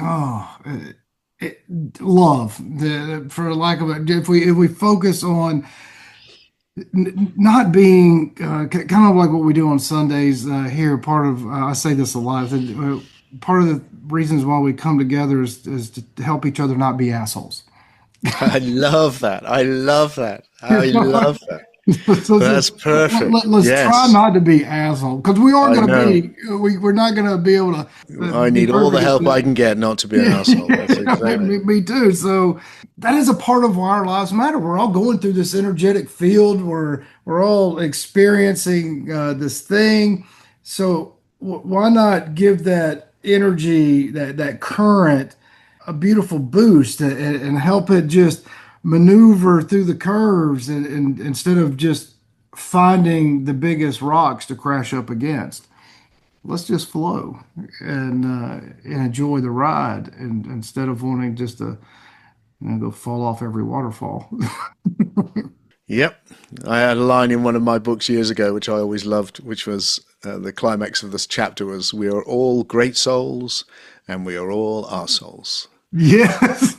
oh, it, love, for lack of it, if we focus on not being kind of like what we do on Sundays here. Part of I say this a lot. Part of the reasons why we come together is to help each other not be assholes. I love that. I love that. I love that. So That's perfect. let's try Yes, not to be assholes because we are I going to know. be. We're not going to be able to I be need all the perfect at help I that. can get not to be an Yeah, asshole. That's exactly. me too. So that is a part of why our lives matter. We're all going through this energetic field. We're all experiencing this thing. So why not give that energy, that current, a beautiful boost and help it just maneuver through the curves and instead of just finding the biggest rocks to crash up against, let's just flow and enjoy the ride and instead of wanting just to go fall off every waterfall. Yep. I had a line in one of my books years ago, which I always loved, which was the climax of this chapter was, "We are all great souls and we are all our souls." Yes.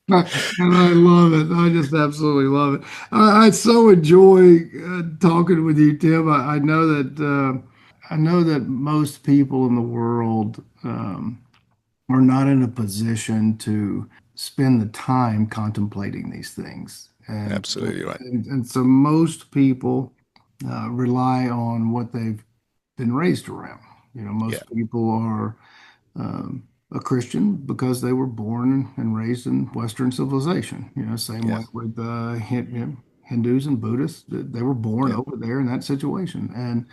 And I love it. I just absolutely love it. I so enjoy talking with you, Tim. I know that most people in the world are not in a position to spend the time contemplating these things. Absolutely right. And so most people rely on what they've been raised around. Yeah, Most people are a Christian because they were born and raised in Western civilization. Same yeah, way with Hindus and Buddhists. They were born yeah. over there in that situation. And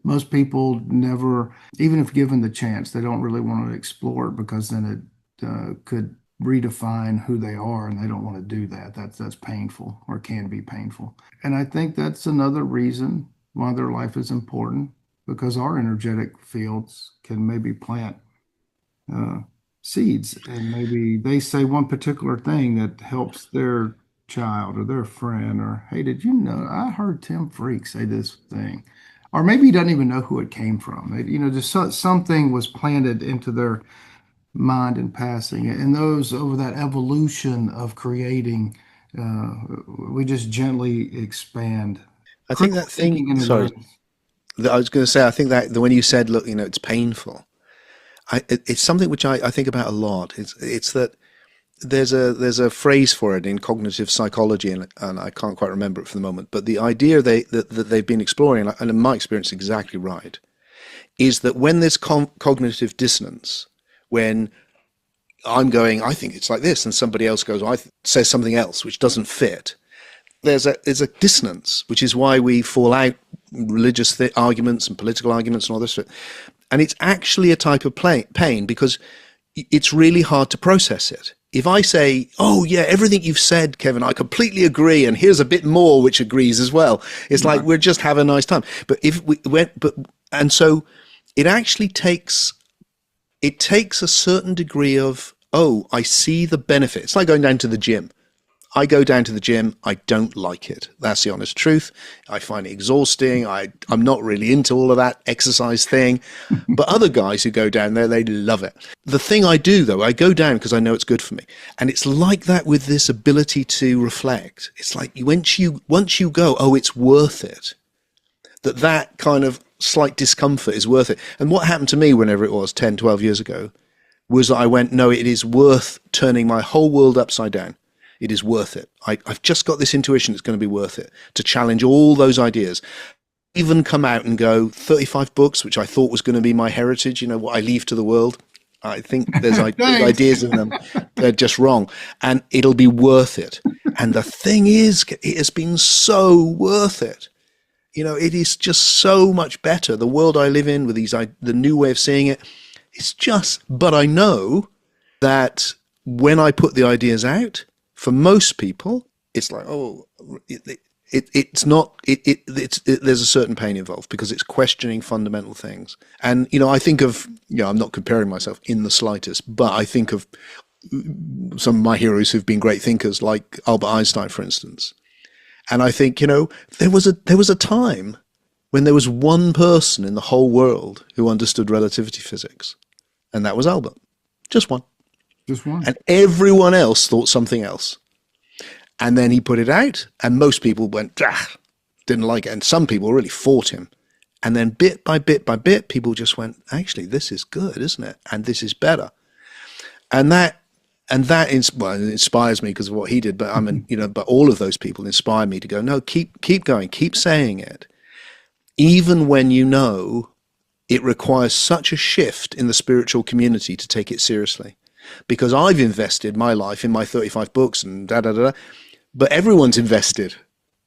most people never, even if given the chance, they don't really want to explore it because then it could redefine who they are, and they don't want to do that. That's painful or can be painful. And I think that's another reason why their life is important because our energetic fields can maybe plant uh, seeds, and maybe they say one particular thing that helps their child or their friend, or hey, did you know I heard Tim Freak say this thing? Or maybe he doesn't even know who it came from. Just something was planted into their mind in passing. And those over that evolution of creating, uh, we just gently expand I think critical that thing. thinking and Sorry, awareness. I was going to say. I think that when you said, "Look, it's painful," it's something which I think about a lot. It's that there's a phrase for it in cognitive psychology, and I can't quite remember it for the moment. But the idea that they've been exploring, and in my experience, exactly right, is that when there's cognitive dissonance, when I'm going, I think it's like this, and somebody else goes, says something else which doesn't fit. There's a dissonance, which is why we fall out religious arguments and political arguments and all this. And it's actually a type of pain because it's really hard to process it. If I say, "Oh yeah, everything you've said, Kevin, I completely agree, and here's a bit more which agrees as well," it's like Right. we're just having a nice time. But if we went, but and so it actually takes a certain degree of, oh, I see the benefit. It's like going down to the gym. I go down to the gym. I don't like it. That's the honest truth. I find it exhausting. I'm not really into all of that exercise thing. But other guys who go down there, they love it. The thing I do, though, I go down because I know it's good for me. And it's like that with this ability to reflect. It's like once you go, oh, it's worth it. That kind of slight discomfort is worth it. And what happened to me whenever it was 10, 12 years ago was that I went, no, it is worth turning my whole world upside down. It is worth it. I've just got this intuition it's going to be worth it to challenge all those ideas. Even come out and go 35 books, which I thought was going to be my heritage, what I leave to the world. I think there's Thanks. ideas in them. They're just wrong. And it'll be worth it. And the thing is, it has been so worth it. It is just so much better. The world I live in with the new way of seeing it, it's just, but I know that when I put the ideas out, for most people, it's like, oh, it's not, there's a certain pain involved because it's questioning fundamental things. And, I think of, I'm not comparing myself in the slightest, but I think of some of my heroes who've been great thinkers, like Albert Einstein, for instance. And I think, there was a time when there was one person in the whole world who understood relativity physics, and that was Albert. Just one. Just one. And everyone else thought something else. And then he put it out, and most people went, didn't like it. And some people really fought him. And then bit by bit by bit, people just went, actually, this is good, isn't it? And this is better. And that inspires me because of what he did. But but all of those people inspire me to go, no, keep going, keep saying it, even when it requires such a shift in the spiritual community to take it seriously. Because I've invested my life in my 35 books and da da da, but everyone's invested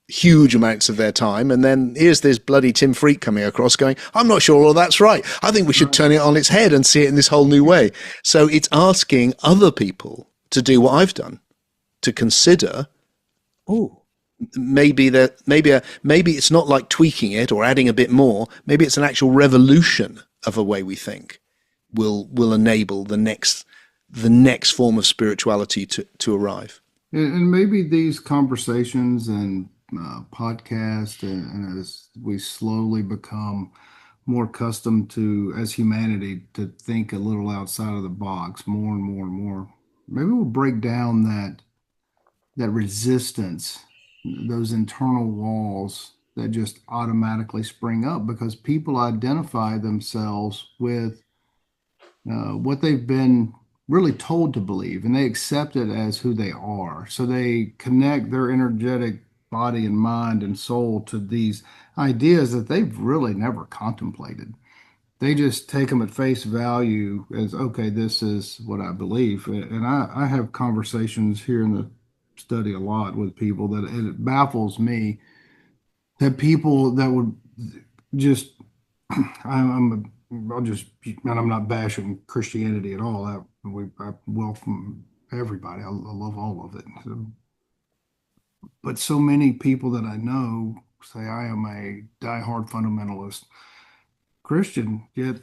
huge amounts of their time, and then here's this bloody Tim Freak coming across going, I'm not sure all that's right. I think we should turn it on its head and see it in this whole new way. So it's asking other people to do what I've done, to consider, oh, maybe it's not like tweaking it or adding a bit more. Maybe it's an actual revolution of a way we think will enable the next form of spirituality to arrive. And maybe these conversations and podcasts, and as we slowly become more accustomed to, as humanity, to think a little outside of the box, more and more and more, maybe we'll break down that resistance, those internal walls that just automatically spring up because people identify themselves with what they've been really told to believe, and they accept it as who they are. So they connect their energetic body and mind and soul to these ideas that they've really never contemplated. They just take them at face value as, okay, this is what I believe. And I have conversations here in the study a lot with people that it baffles me that people that would just, I'll just, and I'm not bashing Christianity at all. I welcome everybody. I love all of it. But so many people that I know say I am a diehard fundamentalist Christian, yet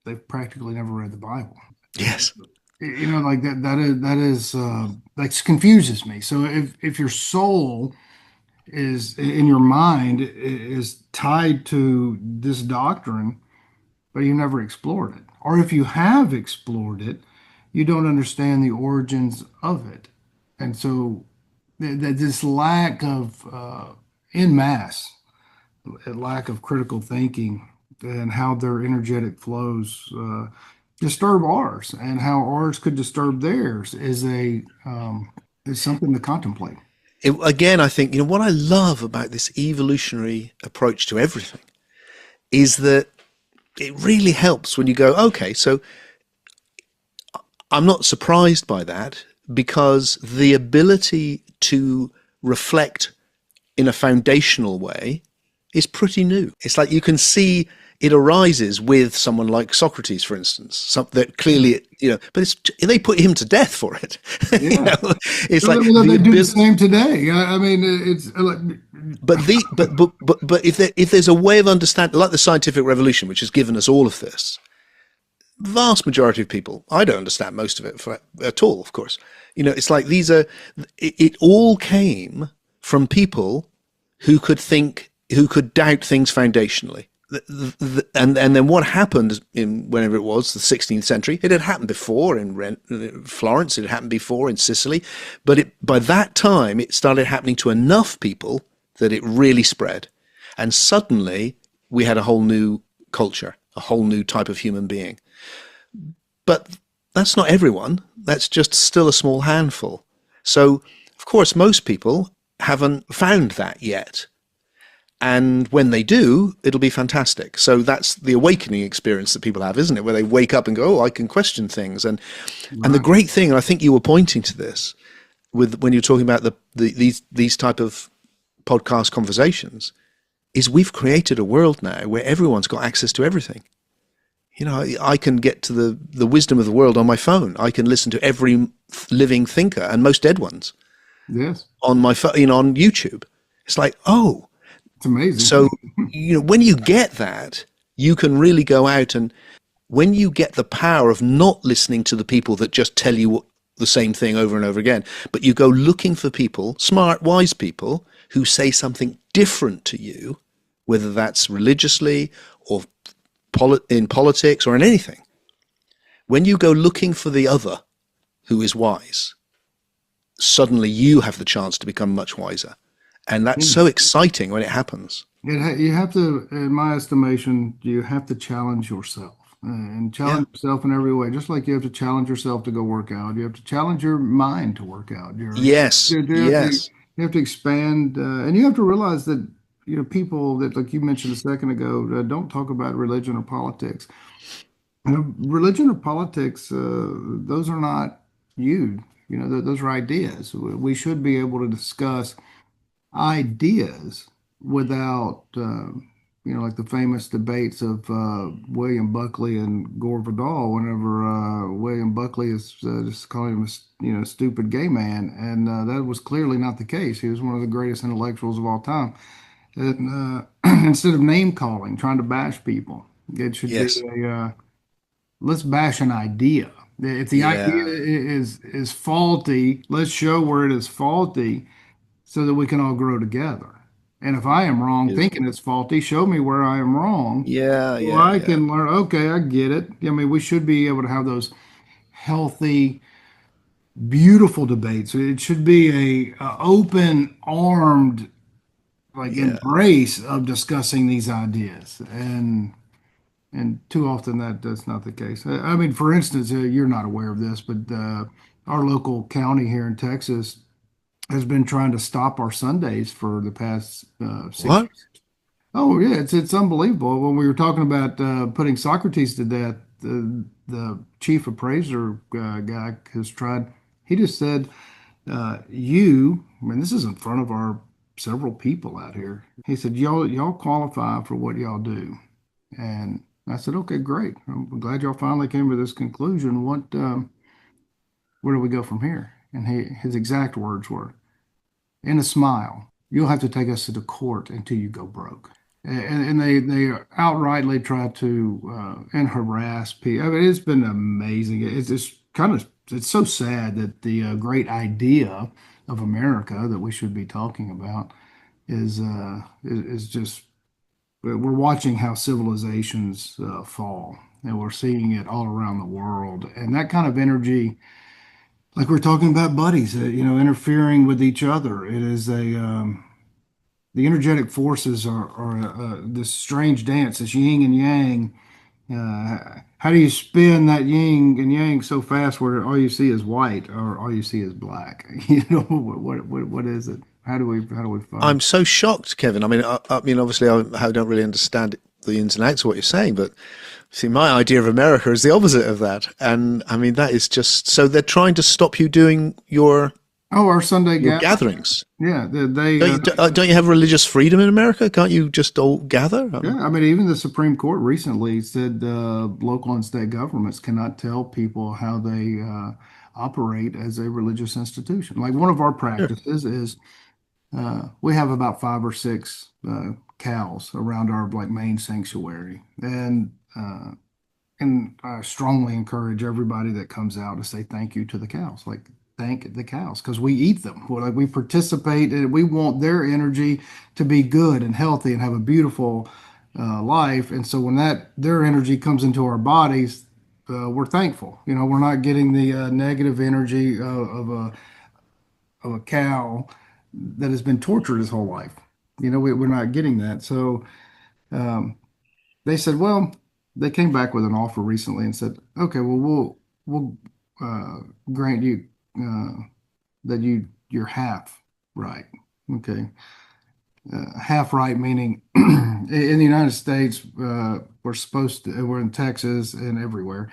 they've practically never read the Bible. Yes. Like that confuses me. So if your soul is in your mind is tied to this doctrine, but you never explored it, or if you have explored it, you don't understand the origins of it, and so this lack of in mass a lack of critical thinking and how their energetic flows disturb ours, and how ours could disturb theirs is something to contemplate. Again, I think, what I love about this evolutionary approach to everything is that it really helps when you go, okay, so I'm not surprised by that, because the ability to reflect in a foundational way is pretty new. It's like you can see it arises with someone like Socrates, for instance, that clearly, but they put him to death for it. Yeah. It's like Well, the they do the ability. same today. I mean, it's like, But if there's a way of understanding, like the scientific revolution, which has given us all of this, vast majority of people, I don't understand most of it at all, of course. It's like it all came from people who could doubt things foundationally. And then what happened in whenever it was, the 16th century, it had happened before in Florence, it had happened before in Sicily, but by that time it started happening to enough people that it really spread. And suddenly we had a whole new culture, a whole new type of human being. But that's not everyone. That's just still a small handful. So, of course, most people haven't found that yet. And when they do, it'll be fantastic. So that's the awakening experience that people have, isn't it? Where they wake up and go, "Oh, I can question things." And the right. great thing, and I think you were pointing to this with when you're talking about these type of podcast conversations, is we've created a world now where everyone's got access to everything. I can get to the wisdom of the world on my phone. I can listen to every living thinker and most dead ones Yes, on my phone, on YouTube. It's like, oh, it's amazing. so, when you get that, you can really go out, and when you get the power of not listening to the people that just tell you the same thing over and over again, but you go looking for people, smart, wise people, who say something different to you, whether that's religiously or in politics or in anything. When you go looking for the other who is wise, suddenly you have the chance to become much wiser. And that's so exciting when it happens. You have to, in my estimation, you have to challenge yourself and Yeah. challenge yourself in every way. Just like you have to challenge yourself to go work out, you have to challenge your mind to work out. Yes. Yes. You have to expand, and you have to realize that people that, like you mentioned a second ago, don't talk about religion or politics. Religion or politics, those are not you. Those are ideas. We should be able to discuss ideas without, like the famous debates of William Buckley and Gore Vidal, whenever William Buckley is just calling him a stupid gay man, and that was clearly not the case. He was one of the greatest intellectuals of all time. And instead of name calling, trying to bash people, it should be Yes. let's bash an idea. If the idea Yeah. is faulty, let's show where it is faulty so that we can all grow together. And if I am wrong Beautiful. thinking it's faulty, show me where I am wrong Yeah. so Yeah. I Yeah. can learn. Okay, I get it. I mean, we should be able to have those healthy, beautiful debates. It should be a open armed like Yeah. embrace of discussing these ideas. And And too often that's not the case. I mean, for instance, you're not aware of this, but our local county here in Texas has been trying to stop our Sundays for the past 60. What? Oh yeah, it's unbelievable. When we were talking about putting Socrates to death, the chief appraiser guy has tried. He just said, I mean, this is in front of our several people out here. He said, y'all qualify for what y'all do." And I said, "Okay, great. I'm glad y'all finally came to this conclusion. Where do we go from here?" And his exact words were, "In a smile, you'll have to take us to the court until you go broke." And they outrightly try to and harass people. I mean, it's been amazing. It's so sad that the great idea of America that we should be talking about is just we're watching how civilizations fall, and we're seeing it all around the world. And that kind of energy, like we're talking about buddies, interfering with each other. It is the energetic forces are this strange dance, this yin and yang. How do you spin that yin and yang so fast where all you see is white or all you see is black? What is it? How do we find? I'm so shocked, Kevin. I mean, obviously, I don't really understand the ins and outs of what you're saying, but see, my idea of America is the opposite of that. And I mean, that is just so they're trying to stop you doing Oh, our Sunday your gatherings. Yeah, they Don't you have religious freedom in America? Can't you just all gather? yeah. I mean, even the Supreme Court recently said local and state governments cannot tell people how they operate as a religious institution. Like one of our Sure. practices is we have about five or six cows around our like main sanctuary, and I strongly encourage everybody that comes out to say thank you to the cows. Like thank the cows because we eat them. Like we participate and we want their energy to be good and healthy and have a beautiful life. And so when their energy comes into our bodies, we're thankful. We're not getting the negative energy of a cow that has been tortured his whole life. We're not getting that. So um, they said, well, they came back with an offer recently and said, okay, well, we'll grant you that you're half right. Okay, half right meaning in the United States, we're in Texas and everywhere.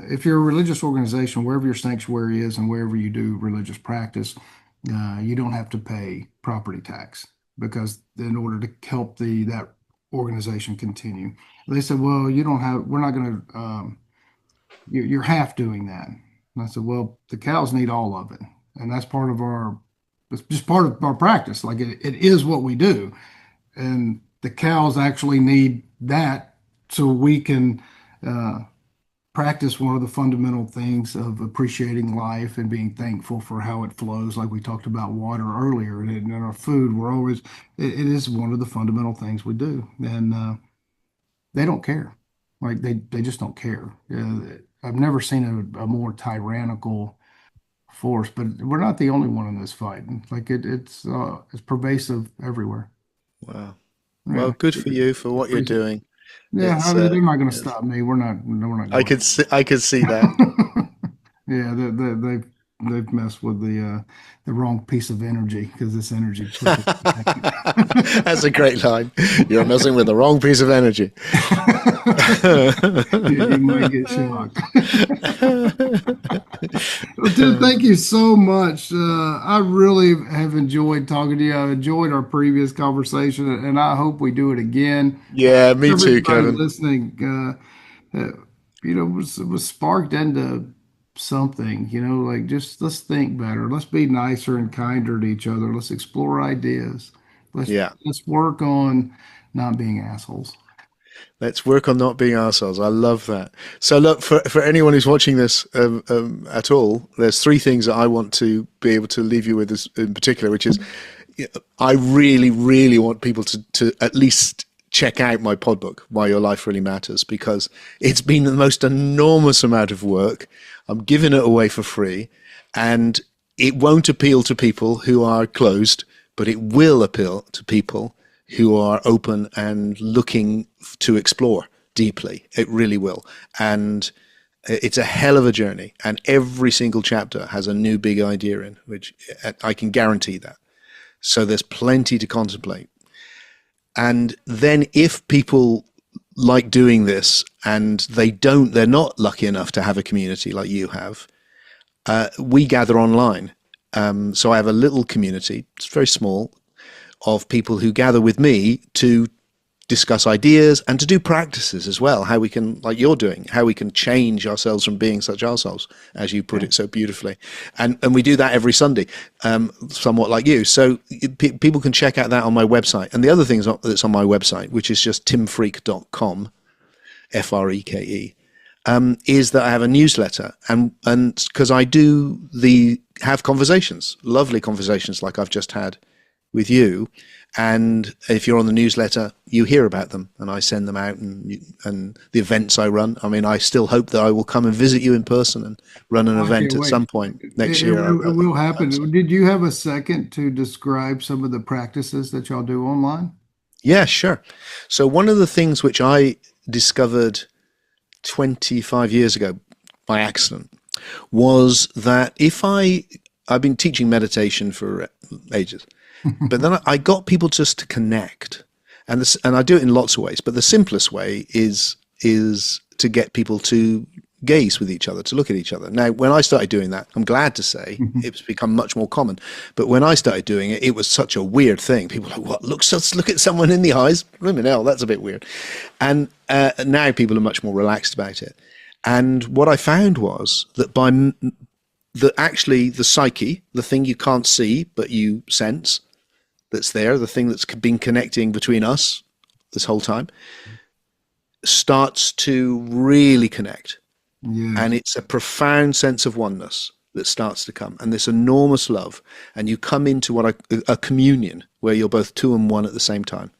If you're a religious organization, wherever your sanctuary is and wherever you do religious practice, you don't have to pay property tax because in order to help that organization continue, they said, well, you don't have, we're not going to, you're half doing that. And I said, well, the cows need all of it. And it's just part of our practice. Like it is what we do. And the cows actually need that so we can practice one of the fundamental things of appreciating life and being thankful for how it flows, like we talked about water earlier. And in our food, it is one of the fundamental things we do. And they don't care. Like they just don't care. I've never seen a more tyrannical force, but we're not the only one in this fight. Like it's pervasive everywhere. Wow. Well, Yeah. good for you for what you're Appreciate it. doing. Yeah, It's I mean, they're not going to yes. stop me. We're not I going. could see that. Yeah, they've messed with the wrong piece of energy because this energy pushes back. That's a great line. You're messing with the wrong piece of energy. You might get shocked. Well, dude, thank you so much. I really have enjoyed talking to you. I enjoyed our previous conversation, and I hope we do it again. Yeah, me too, Everybody Kevin. listening, was sparked into something. Like just let's think better. Let's be nicer and kinder to each other. Let's explore ideas. Let's Yeah. let's work on not being assholes. Let's work on not being ourselves. I love that. So, look, for anyone who's watching this at all, there's three things that I want to be able to leave you with in particular, which is I really, really want people to at least check out my pod book, Why Your Life Really Matters, because it's been the most enormous amount of work. I'm giving it away for free, and it won't appeal to people who are closed, but it will appeal to people who are open and looking to explore deeply. It really will. And it's a hell of a journey. And every single chapter has a new big idea in, which I can guarantee that. So there's plenty to contemplate. And then if people like doing this and they're not lucky enough to have a community like you have, we gather online. So I have a little community, it's very small, of people who gather with me to discuss ideas and to do practices as well, how we can, like you're doing, how we can change ourselves from being such ourselves, as you put it so beautifully. And we do that every Sunday, somewhat like you. So people can check out that on my website. And the other thing that's on my website, which is just timfreke.com, Freke, is that I have a newsletter, and because I have conversations, lovely conversations like I've just had with you. And if you're on the newsletter, you hear about them, and I send them out, and the events I run. I mean, I still hope that I will come and visit you in person and run an event at some point next year. It will happen. Did you have a second to describe some of the practices that y'all do online? Yeah, sure. So one of the things which I discovered 25 years ago by accident was that I've been teaching meditation for ages, but then I got people just to connect, and I do it in lots of ways. But the simplest way is to get people to gaze with each other, to look at each other. Now, when I started doing that, I'm glad to say it's become much more common. But when I started doing it, it was such a weird thing. People were like, "What? Let's look at someone in the eyes. Blimey hell, that's a bit weird." And now people are much more relaxed about it. And what I found was that actually the psyche, the thing you can't see but you sense, that's there, the thing that's been connecting between us this whole time, starts to really connect. Yeah. And it's a profound sense of oneness that starts to come, and this enormous love. And you come into a communion where you're both two and one at the same time.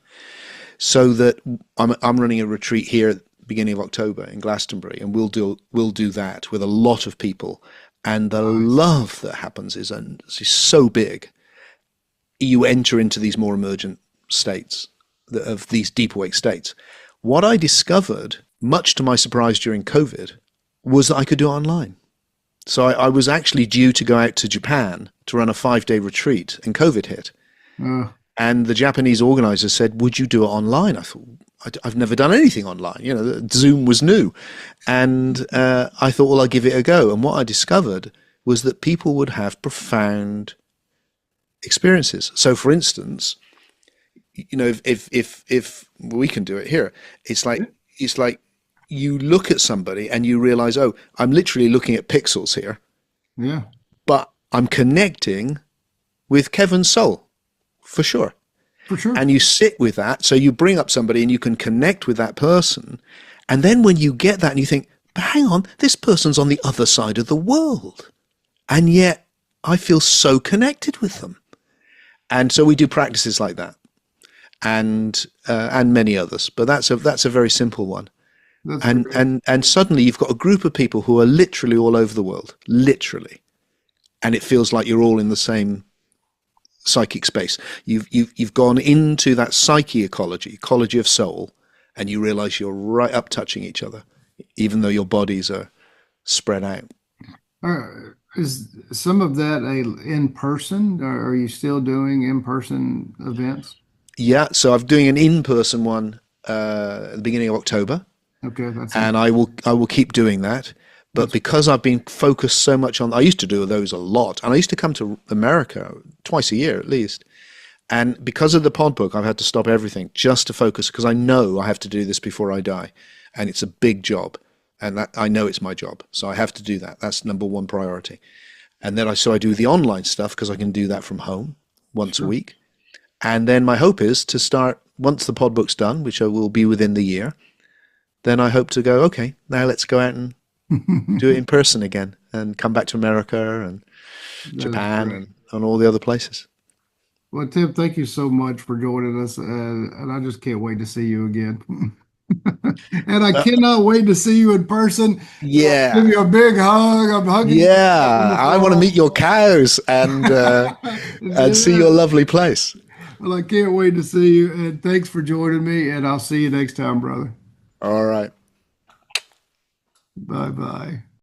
So that I'm running a retreat here at the beginning of October in Glastonbury, and we'll do that with a lot of people. And the love that happens is so big. You enter into these more emergent states of these deep awake states. What I discovered, much to my surprise during COVID, was that I could do it online. So I was actually due to go out to Japan to run a 5-day retreat, and COVID hit. And the Japanese organizers said, "Would you do it online?" I thought, I've never done anything online. You know, Zoom was new. And I thought, well, I'll give it a go. And what I discovered was that people would have profound experiences. So, for instance, you know, if we can do it here, it's like you look at somebody and you realize, oh, I'm literally looking at pixels here. Yeah. But I'm connecting with Kevin's soul, for sure. For sure. And you sit with that. So you bring up somebody and you can connect with that person. And then when you get that and you think, but hang on, this person's on the other side of the world. And yet I feel so connected with them. And so we do practices like that, and many others. But that's a very simple one. And suddenly you've got a group of people who are literally all over the world, literally. And it feels like you're all in the same psychic space. You've gone into that psyche ecology of soul, and you realize you're right up touching each other, even though your bodies are spread out. Is some of that in person, or are you still doing in-person events? Yeah, so I'm doing an in-person one at the beginning of October. Okay, and I will keep doing that. But because I've been focused so much on, I used to do those a lot, and I used to come to America twice a year at least. And because of the pod book, I've had to stop everything just to focus, because I know I have to do this before I die, and it's a big job, and that I know it's my job, so I have to do that. That's number one priority. And then I do the online stuff because I can do that from home once a week. And then my hope is to start, once the pod book's done, which I will be within the year, then I hope to go, okay, now let's go out and do it in person again, and come back to America and Japan and all the other places. Well, Tim, thank you so much for joining us, and I just can't wait to see you again. And I cannot wait to see you in person. Yeah. Give you a big hug. I'm hugging you. Yeah, I want to meet your cows and and see your lovely place. Well, I can't wait to see you, and thanks for joining me, and I'll see you next time, brother. All right. Bye bye.